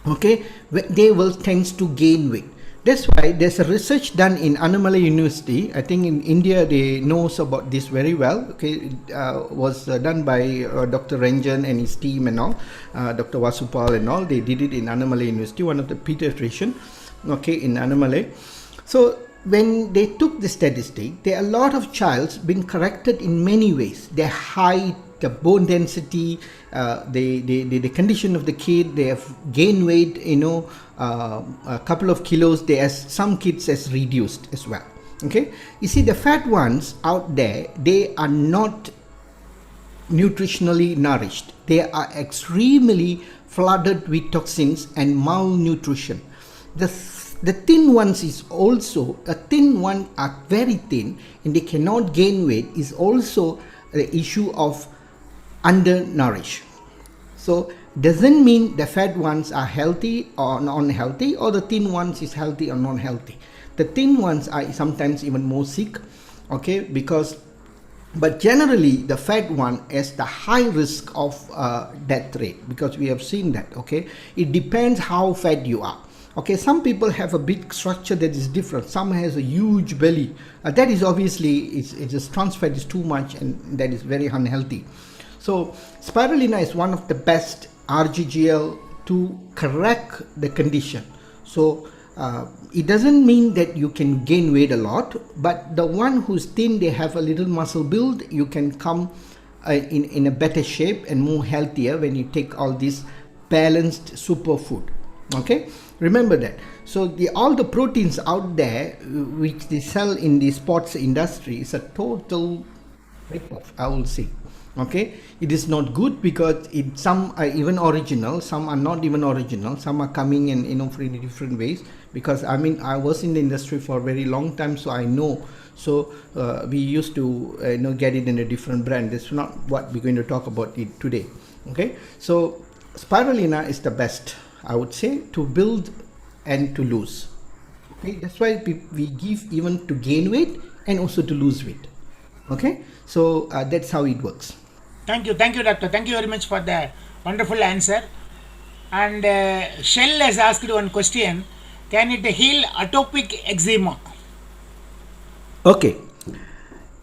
okay, they will tend to gain weight. That's why there's a research done in Annamalai University. I think in India they knows about this very well. Okay, it was done by Dr. Ranjan and his team and all, Dr. Vasupal and all. They did it in Annamalai University, one of the pediatrician, okay, in Annamalai. So when they took the statistic, there are a lot of childs been corrected in many ways. Their height, the bone density, the condition of the kid, they have gained weight, a couple of kilos. There are some kids has reduced as well. Okay, you see, the fat ones out there, they are not nutritionally nourished. They are extremely flooded with toxins and malnutrition. The thin ones is also, a thin one are very thin and they cannot gain weight, is also the issue of undernourished. So doesn't mean the fat ones are healthy or unhealthy, or the thin ones is healthy or non-healthy. The thin ones are sometimes even more sick, okay, but generally the fat one has the high risk of death rate, because we have seen that. Okay, it depends how fat you are. Okay, some people have a big structure that is different. Some has a huge belly. That is obviously, it's trans fat is too much, and that is very unhealthy. So spirulina is one of the best RGGL to correct the condition. So It doesn't mean that you can gain weight a lot, but the one who's thin, they have a little muscle build, you can come in a better shape and more healthier when you take all this balanced superfood. Okay, remember that. So all the proteins out there which they sell in the sports industry is a total rip-off, I will say. Okay, it is not good because some are even original, some are not even original, some are coming in in different ways. Because I mean, I was in the industry for a very long time, so I know. So we used to get it in a different brand. That's not what we're going to talk about it today. Okay, so spirulina is the best, I would say, to build and to lose. Okay, that's why we give even to gain weight and also to lose weight. Okay, so that's how it works. Thank you, doctor. Thank you very much for the wonderful answer. And Shell has asked one question: can it heal atopic eczema? Okay,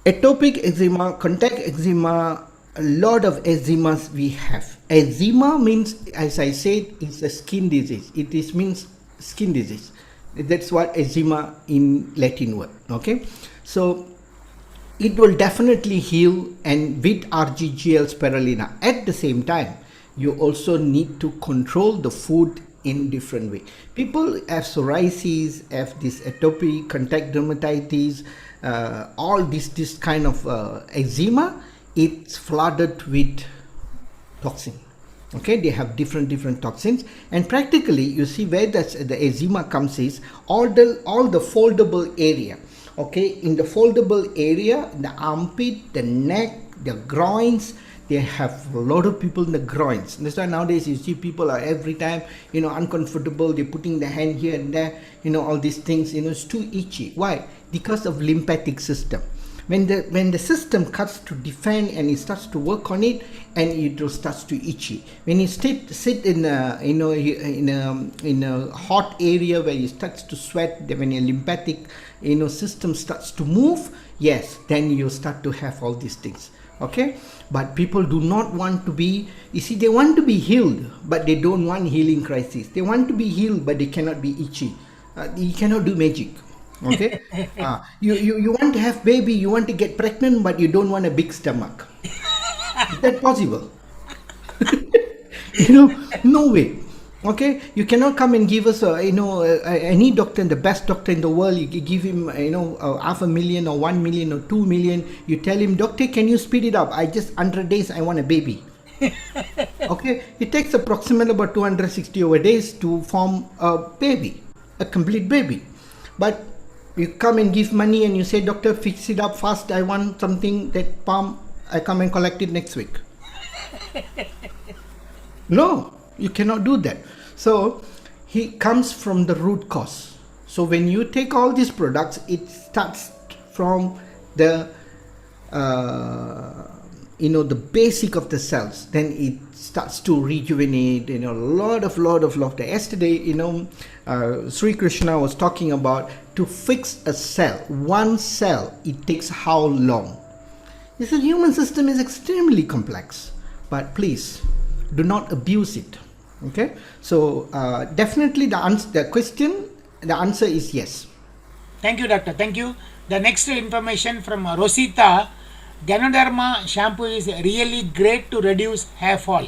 atopic eczema, contact eczema, a lot of eczemas we have. Eczema means, as I said, it's a skin disease. Means skin disease. That's what eczema in Latin word. Okay, so it will definitely heal, and with RGGL spirulina. At the same time, you also need to control the food in different way. People have psoriasis, have this atopic, contact dermatitis, all this kind of eczema. It's flooded with toxin. Okay, they have different toxins, and practically you see where the eczema comes is all the foldable area. Okay, in the foldable area, the armpit, the neck, the groins, they have a lot of people in the groins. That's why nowadays you see people are every time uncomfortable. They're putting their hand here and there, all these things. It's too itchy. Why? Because of lymphatic system. When the system cuts to defend and it starts to work on it, and it starts to itchy. When you sit in a hot area where you starts to sweat, when your lymphatic system starts to move, yes, then you start to have all these things. Okay, but people do not want to be. You see, they want to be healed, but they don't want healing crisis. They want to be healed, but they cannot be itchy. You cannot do magic. Okay, you want to have baby, you want to get pregnant, but you don't want a big stomach. Is that possible? No way. Okay, you cannot come and give us any doctor, the best doctor in the world. You give him $500,000 or 1 million or 2 million. You tell him, doctor, can you speed it up? I just 100 days I want a baby. Okay, it takes approximately about 260 over days to form a baby, a complete baby. But you come and give money and you say, doctor, fix it up fast. I want something that palm. I come and collect it next week. No, you cannot do that. So he comes from the root cause. So when you take all these products, it starts from the the basic of the cells. Then it starts to rejuvenate. A lot of laughter. Yesterday, Sri Krishna was talking about to fix a cell. One cell, it takes how long? He said human system is extremely complex, but please do not abuse it. Okay, so definitely the answer is yes. Thank you, doctor. Thank you. The next information from Rosita: Ganoderma shampoo is really great to reduce hair fall.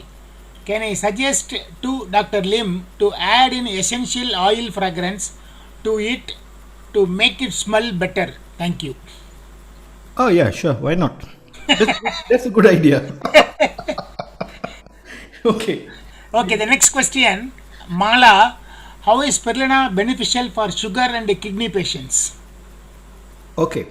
Can I suggest to Dr. Lim to add in essential oil fragrance to it to make it smell better? Thank you. Oh yeah, sure. Why not? That's a good idea. Okay. Okay, the next question, Mala: how is spirulina beneficial for sugar and kidney patients? Okay,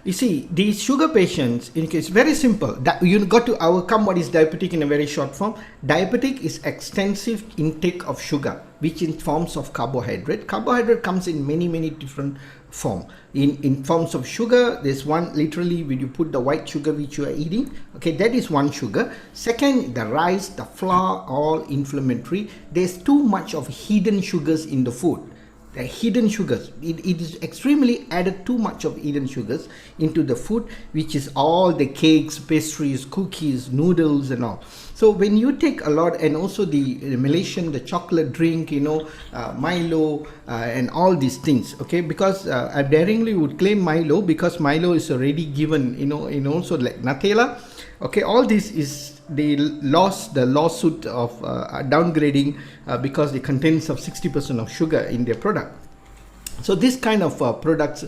you see, these sugar patients, it's very simple. You got to overcome what is diabetic in a very short form. Diabetic is extensive intake of sugar, which in forms of carbohydrate. Carbohydrate comes in many different form. In forms of sugar, there's one literally when you put the white sugar which you are eating. Okay, that is one sugar. Second, the rice, the flour, all inflammatory. There's too much of hidden sugars in the food. the hidden sugars. It is extremely added too much of hidden sugars into the food, which is all the cakes, pastries, cookies, noodles and all. So when you take a lot, and also the Malaysian, the chocolate drink, Milo and all these things, okay, because I daringly would claim Milo, because Milo is already given, also like Nutella, okay, all this is, they lost the lawsuit of downgrading because they contains of 60% of sugar in their product. So this kind of products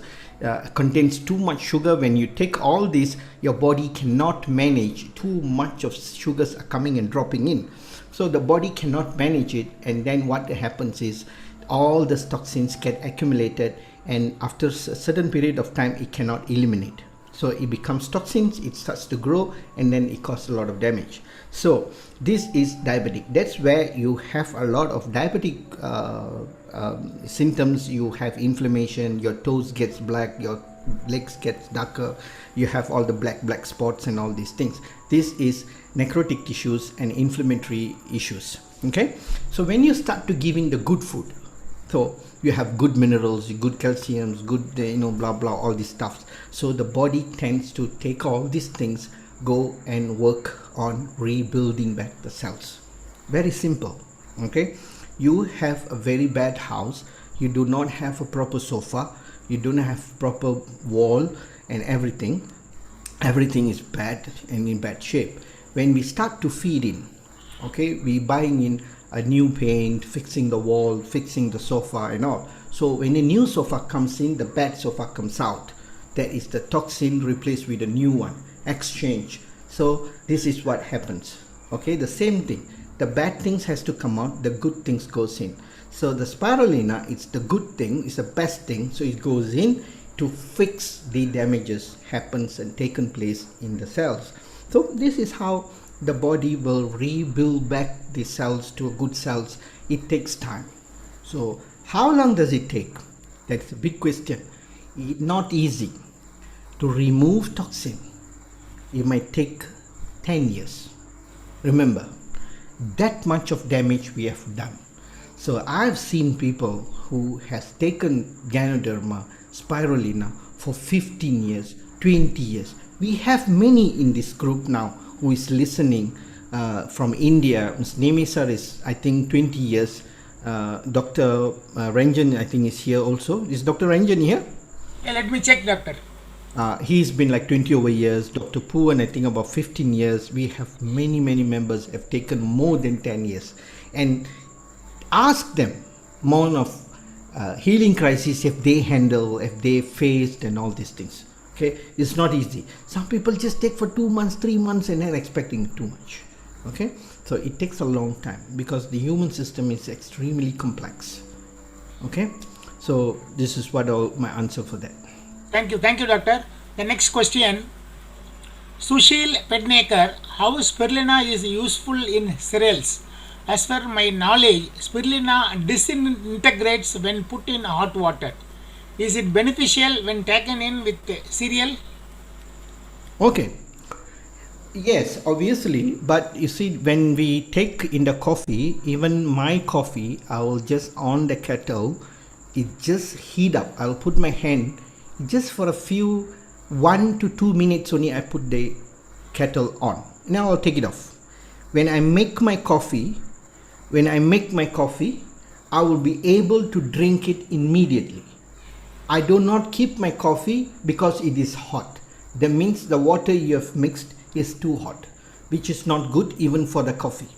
contains too much sugar. When you take all this, your body cannot manage. Too much of sugars are coming and dropping in, so the body cannot manage it, and then what happens is all the toxins get accumulated, and after a certain period of time it cannot eliminate. So it becomes toxins, it starts to grow, and then it causes a lot of damage. So this is diabetic. That's where you have a lot of diabetic symptoms. You have inflammation, your toes gets black, your legs gets darker, you have all the black spots and all these things. This is necrotic tissues and inflammatory issues. Okay, so when you start to giving the good food, so you have good minerals, good calciums, good blah blah, all these stuff, so the body tends to take all these things, go and work on rebuilding back the cells. Very simple. Okay, you have a very bad house, you do not have a proper sofa, you don't have proper wall, and everything is bad and in bad shape. When we start to feed in, okay, we buying in a new paint, fixing the wall, fixing the sofa and all. So when a new sofa comes in, the bad sofa comes out. That is the toxin replaced with a new one, exchange. So this is what happens. Okay, the same thing. The bad things has to come out, the good things goes in. So the spirulina, it's the good thing, it's the best thing, so it goes in to fix the damages happens and taken place in the cells. So this is how the body will rebuild back the cells to good cells. It takes time. So how long does it take? That's a big question. It's not easy to remove toxin. It might take 10 years. Remember, that much of damage we have done. So I've seen people who has taken Ganoderma, spirulina for 15 years, 20 years. We have many in this group now who is listening from India. Ms. Nemi sir is, I think, 20 years. Dr. Ranjan, I think, is here also. Is Dr. Ranjan here? Yeah, let me check, doctor. He's been like 20 over years. Dr. Puan, I think, about 15 years. We have many members have taken more than 10 years. And ask them more of healing crisis if they handle, if they faced and all these things. Okay, it's not easy. Some people just take for 2 months, 3 months and they're expecting too much. Okay, so it takes a long time because the human system is extremely complex. Okay, so this is what my answer for that. Thank you, doctor. The next question, Sushil Pednekar, how spirulina is useful in cereals? As per my knowledge, spirulina disintegrates when put in hot water. Is it beneficial when taken in with cereal? Okay. Yes, obviously, but you see, when we take in the coffee, even my coffee, I will just on the kettle, it just heat up. I'll put my hand just for a few 1 to 2 minutes only. I put the kettle on. Now I'll take it off. When I make my coffee, I will be able to drink it immediately. I do not keep my coffee because it is hot. That means the water you have mixed is too hot, which is not good even for the coffee,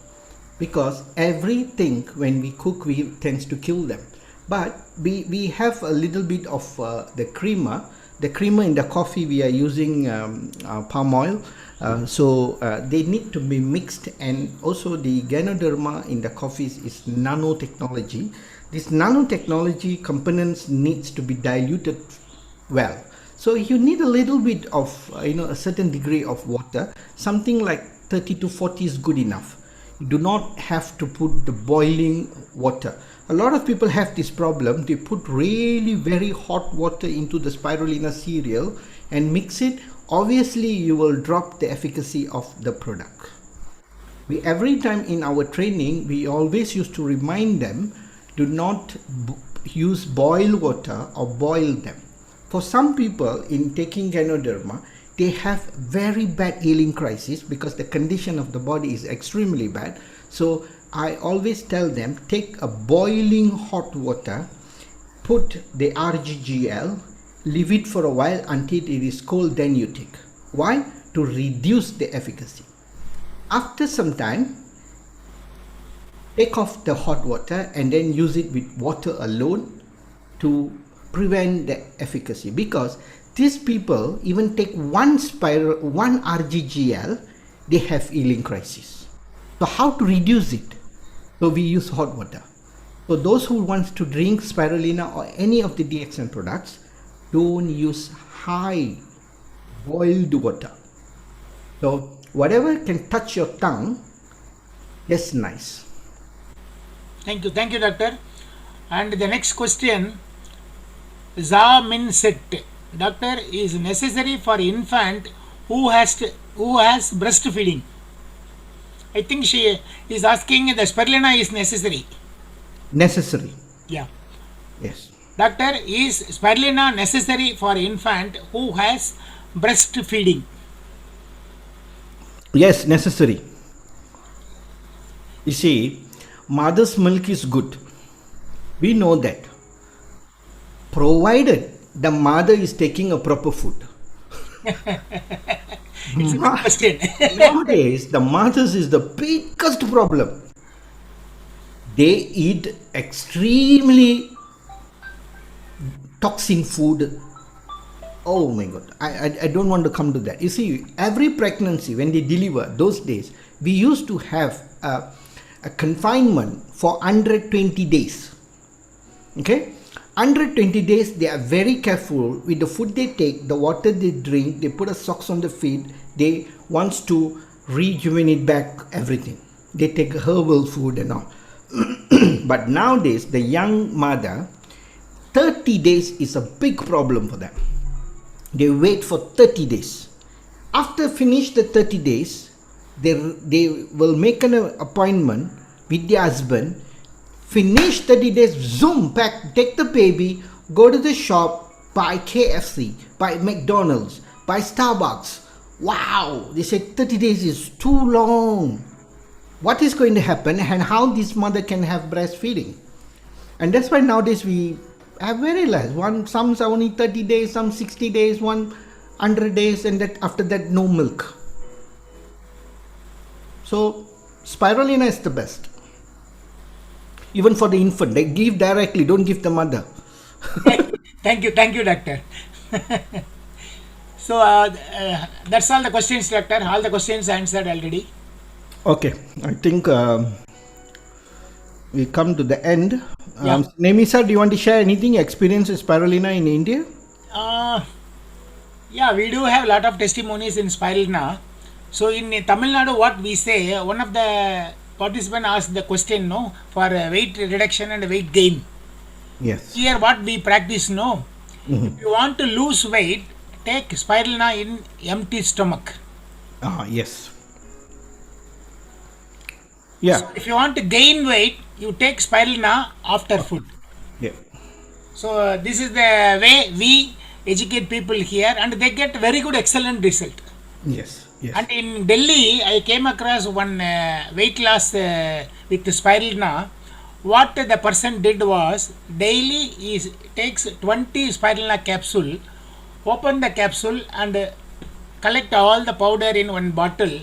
because everything when we cook, we tends to kill them. But we have a little bit of the creamer. The creamer in the coffee, we are using palm oil. So they need to be mixed, and also the Ganoderma in the coffees is nanotechnology. This nanotechnology components needs to be diluted well. So you need a little bit of a certain degree of water. Something like 30 to 40 is good enough. You do not have to put the boiling water. A lot of people have this problem. They put really very hot water into the spirulina cereal and mix it. Obviously you will drop the efficacy of the product. Every time in our training, we always used to remind them, do not use boiled water or boil them. For some people in taking Ganoderma, they have very bad healing crisis because the condition of the body is extremely bad. So I always tell them, take a boiling hot water, put the RGGL, leave it for a while until it is cold, then you take. Why? To reduce the efficacy. After some time, take off the hot water and then use it with water alone to prevent the efficacy, because these people even take one RGGL, they have healing crisis. So how to reduce it? So we use hot water. So those who want to drink spirulina or any of the DXN products, don't use high boiled water. So whatever can touch your tongue, that's nice. Thank you, doctor. And the next question, Zamin Set, doctor, is necessary for infant who has breastfeeding. I think she is asking the spirulina is necessary. Necessary. Yeah. Yes. Doctor, is spirulina necessary for infant who has breastfeeding? Yes, necessary. You see, mother's milk is good. We know that. Provided the mother is taking a proper food. It's a good question. Nowadays, the mothers is the biggest problem. They eat extremely toxin food. Oh my God, I don't want to come to that. You see, every pregnancy, when they deliver, those days, we used to have a confinement for 120 days. Okay? 120 days, they are very careful with the food they take, the water they drink, they put a socks on the feet, they wants to rejuvenate back everything. They take herbal food and all. But nowadays, the young mother, 30 days is a big problem for them. They wait for 30 days. After finish the 30 days, they will make an appointment with the husband, finish 30 days, zoom back, take the baby, go to the shop, buy KFC, buy McDonald's, buy Starbucks. Wow, they say 30 days is too long. What is going to happen and how this mother can have breastfeeding? And that's why nowadays we have very less. Some are only 30 days, some 60 days, 100 days, and that after that no milk. So spirulina is the best. Even for the infant, they give directly, don't give the mother. Thank you, doctor. So that's all the questions, doctor. All the questions answered already. Okay, I think we come to the end. Yeah. Nemisa, do you want to share anything, experience with spirulina in India? Yeah, we do have a lot of testimonies in spirulina. So in Tamil Nadu, what we say, one of the participant asked the question, no, for weight reduction and weight gain. Yes. Here what we practice, no, if you want to lose weight, take spirulina in empty stomach. Yes. Yeah. So if you want to gain weight, you take spirulina after food. Yeah. So this is the way we educate people here, and they get very good, excellent result. Yes. Yes. And in Delhi, I came across one weight loss with spirulina. What the person did was, daily he takes 20 spirulina capsule, open the capsule and collect all the powder in one bottle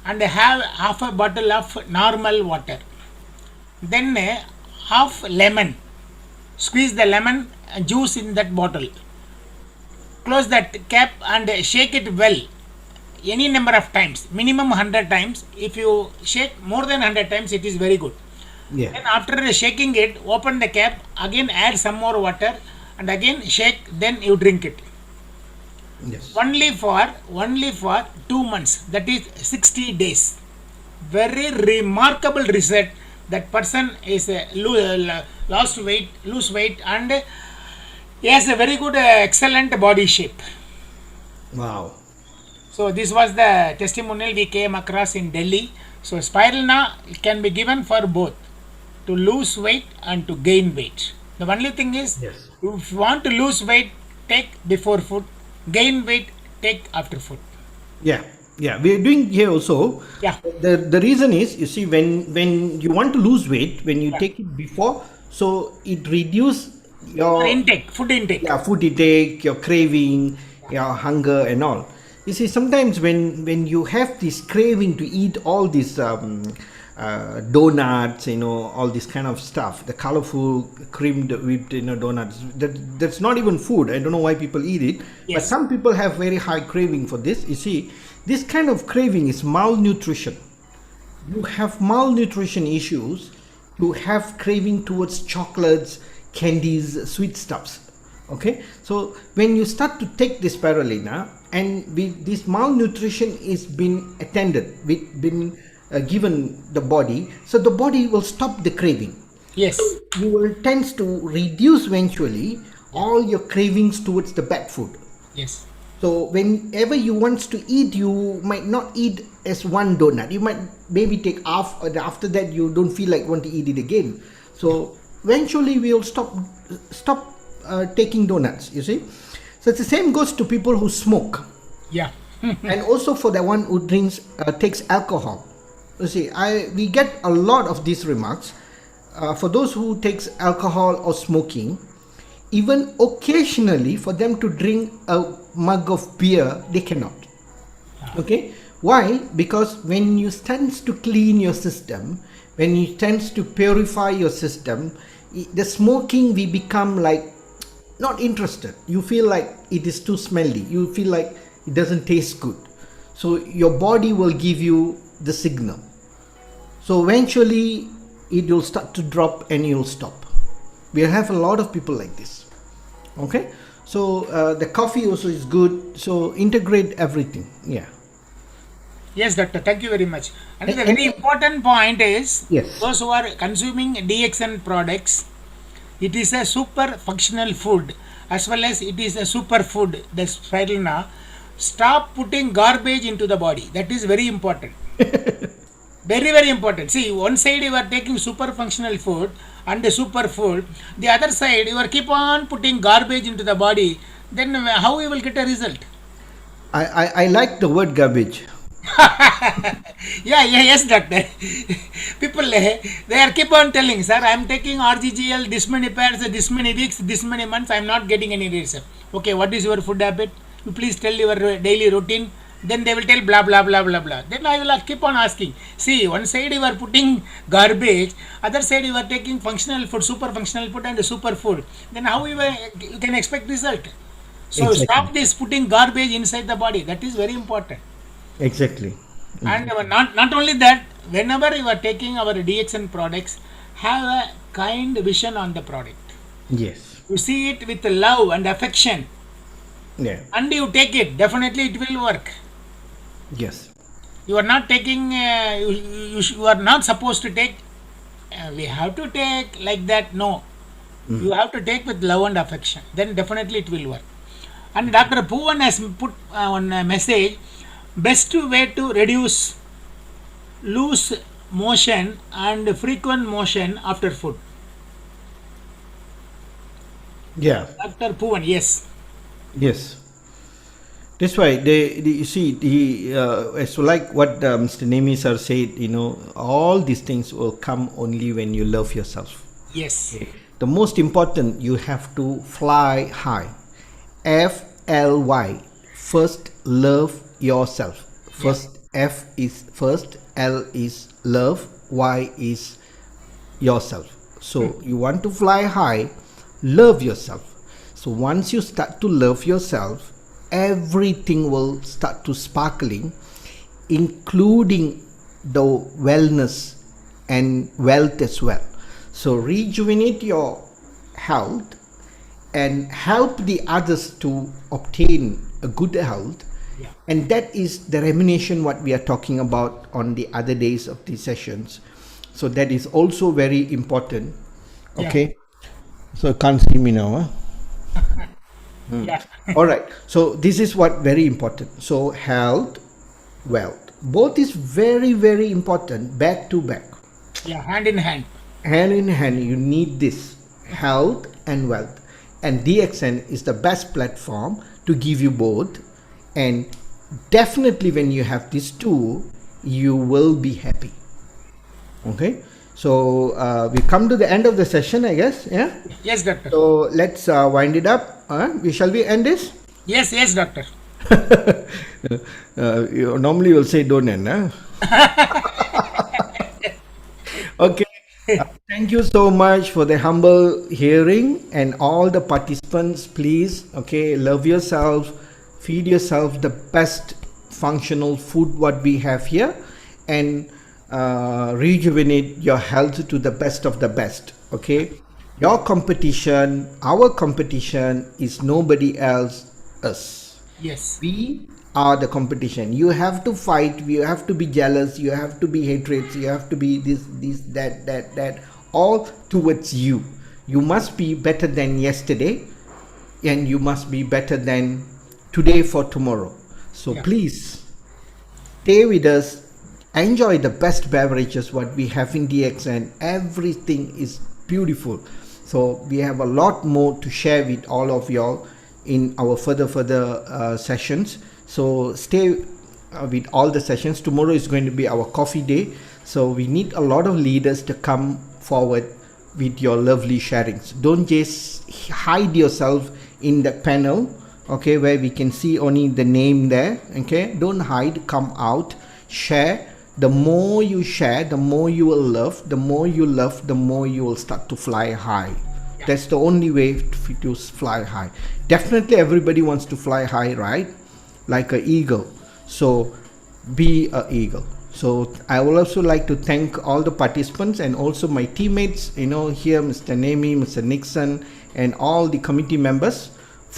and have half a bottle of normal water. Then half lemon, squeeze the lemon juice in that bottle. Close that cap and shake it well. Any number of times, minimum 100 times. If you shake more than 100 times, it is very good. Yeah. Then after shaking it, open the cap, again add some more water and again shake, then you drink it. Yes. Only for 2 months, that is 60 days. Very remarkable result. That person is lose weight and he has a very good, excellent body shape. Wow. So this was the testimonial we came across in Delhi. So spirulina can be given for both, to lose weight and to gain weight. The only thing is, Yes. if you want to lose weight, take before food. Gain weight, take after food. Yeah, yeah. We're doing here also. Yeah. The reason is, you see, when you want to lose weight, when you Yeah. take it before, so it reduce your Intake, food intake. yeah, food intake, your craving, your hunger, and all. You see, sometimes when you have this craving to eat all these donuts, all this kind of stuff, the colorful creamed whipped, donuts. That's not even food. I don't know why people eat it, but Yes. some people have very high craving for this. You see, this kind of craving is malnutrition. You have malnutrition issues, you have craving towards chocolates, candies, sweet stuffs. Okay, so when you start to take this spirulina, and this malnutrition is been attended, been given the body, so the body will stop the craving. Yes. You will tend to reduce eventually all your cravings towards the bad food. Yes. So whenever you want to eat, you might not eat as one donut. You might maybe take half, and after that you don't feel like want to eat it again. So eventually we will stop taking donuts. You see, so it's the same goes to people who smoke, Yeah. and also for the one who takes alcohol. You see, we get a lot of these remarks. For those who takes alcohol or smoking, even occasionally for them to drink a mug of beer, they cannot. Okay, why? Because when you tends to clean your system, when you tends to purify your system, the smoking, we become like not interested. You feel like it is too smelly, you feel like it doesn't taste good, so your body will give you the signal. So eventually it will start to drop and you'll stop. We have a lot of people like this. Okay, so the coffee also is good, so integrate everything. Yeah. Yes, doctor. Thank you very much. And the And- very important point is, Yes. those who are consuming DXN products, it is a super functional food as well as it is a super food. The spirulina. Stop putting garbage into the body. That is very important. Very, very important. See, one side you are taking super functional food and the super food. The other side you are keep on putting garbage into the body. Then how you will get a result? I like the word garbage. Yeah, yes, doctor. People, they are keep on telling, sir, I am taking RGGL this many pairs, this many weeks, this many months, I am not getting any result. Okay, what is your food habit? You please tell your daily routine. Then they will tell blah blah blah blah blah. Then I will keep on asking. See, one side you are putting garbage, other side you are taking functional food, super functional food and super food. Then how you can expect result? So Exactly. stop this putting garbage inside the body. That is very important. Exactly. And not only that, whenever you are taking our DXN products, have a kind vision on the product. Yes. You see it with love and affection, Yeah. and you take it. Definitely, it will work. Yes. You are not taking. You are not supposed to take. We have to take like that. No, you have to take with love and affection. Then definitely it will work. And Dr. Bhuvan has put on a message. Best way to reduce loose motion and frequent motion after food. Yeah. Dr. Bhuvan, yes. Yes. That's why you see, it's like what Mr. Nemi sir said, all these things will come only when you love yourself. Yes. The most important, you have to fly high. FLY. First, love yourself. First, F is first, L is love, Y is yourself. So you want to fly high, love yourself. So once you start to love yourself, everything will start to sparkling, including the wellness and wealth as well. So rejuvenate your health and help the others to obtain a good health. Yeah. And that is the remuneration what we are talking about on the other days of these sessions. So that is also very important. Yeah. Okay. So can't see me now, huh? Yeah. All right. So this is what very important. So health, wealth, both is very, very important, back to back, Yeah. Hand in hand. hand in hand. You need this. health and wealth. And DXN is the best platform to give you both. And definitely when you have these two, you will be happy. Okay. So we come to the end of the session, I guess. Yeah. Yes, doctor. So let's wind it up. Shall we end this? Yes, doctor. You normally will say don't end. Okay. Thank you so much for the humble hearing, and all the participants, please, okay, love yourself, feed yourself the best functional food what we have here, and rejuvenate your health to the best of the best. Okay, your competition, our competition is nobody else, us. Yes. We are the competition. You have to fight, you have to be jealous, you have to be hatred, you have to be this that all towards you. You must be better than yesterday, and you must be better than today for tomorrow. So please stay with us, enjoy the best beverages what we have in DXN. Everything is beautiful. So we have a lot more to share with all of y'all in our further sessions. So stay with all the sessions. Tomorrow is going to be our coffee day, so we need a lot of leaders to come forward with your lovely sharings. Don't just hide yourself in the panel, okay, where we can see only the name there. Okay, don't hide, come out, share. The more you share, the more you will love. The more you love, the more you will start to fly high. That's the only way to fly high. Definitely everybody wants to fly high, right? Like an eagle. So be an eagle. So I would also like to thank all the participants and also my teammates, here, Mr. Nemi, Mr. Nixon, and all the committee members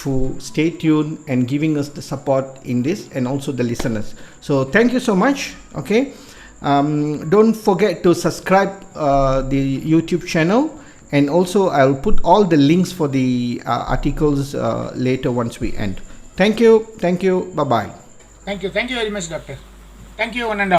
who stay tuned and giving us the support in this, and also the listeners. So thank you so much. Okay. Don't forget to subscribe the YouTube channel, and also I'll put all the links for the articles later once we end. Thank you. Bye bye. Thank you very much, doctor. Thank you, one and all.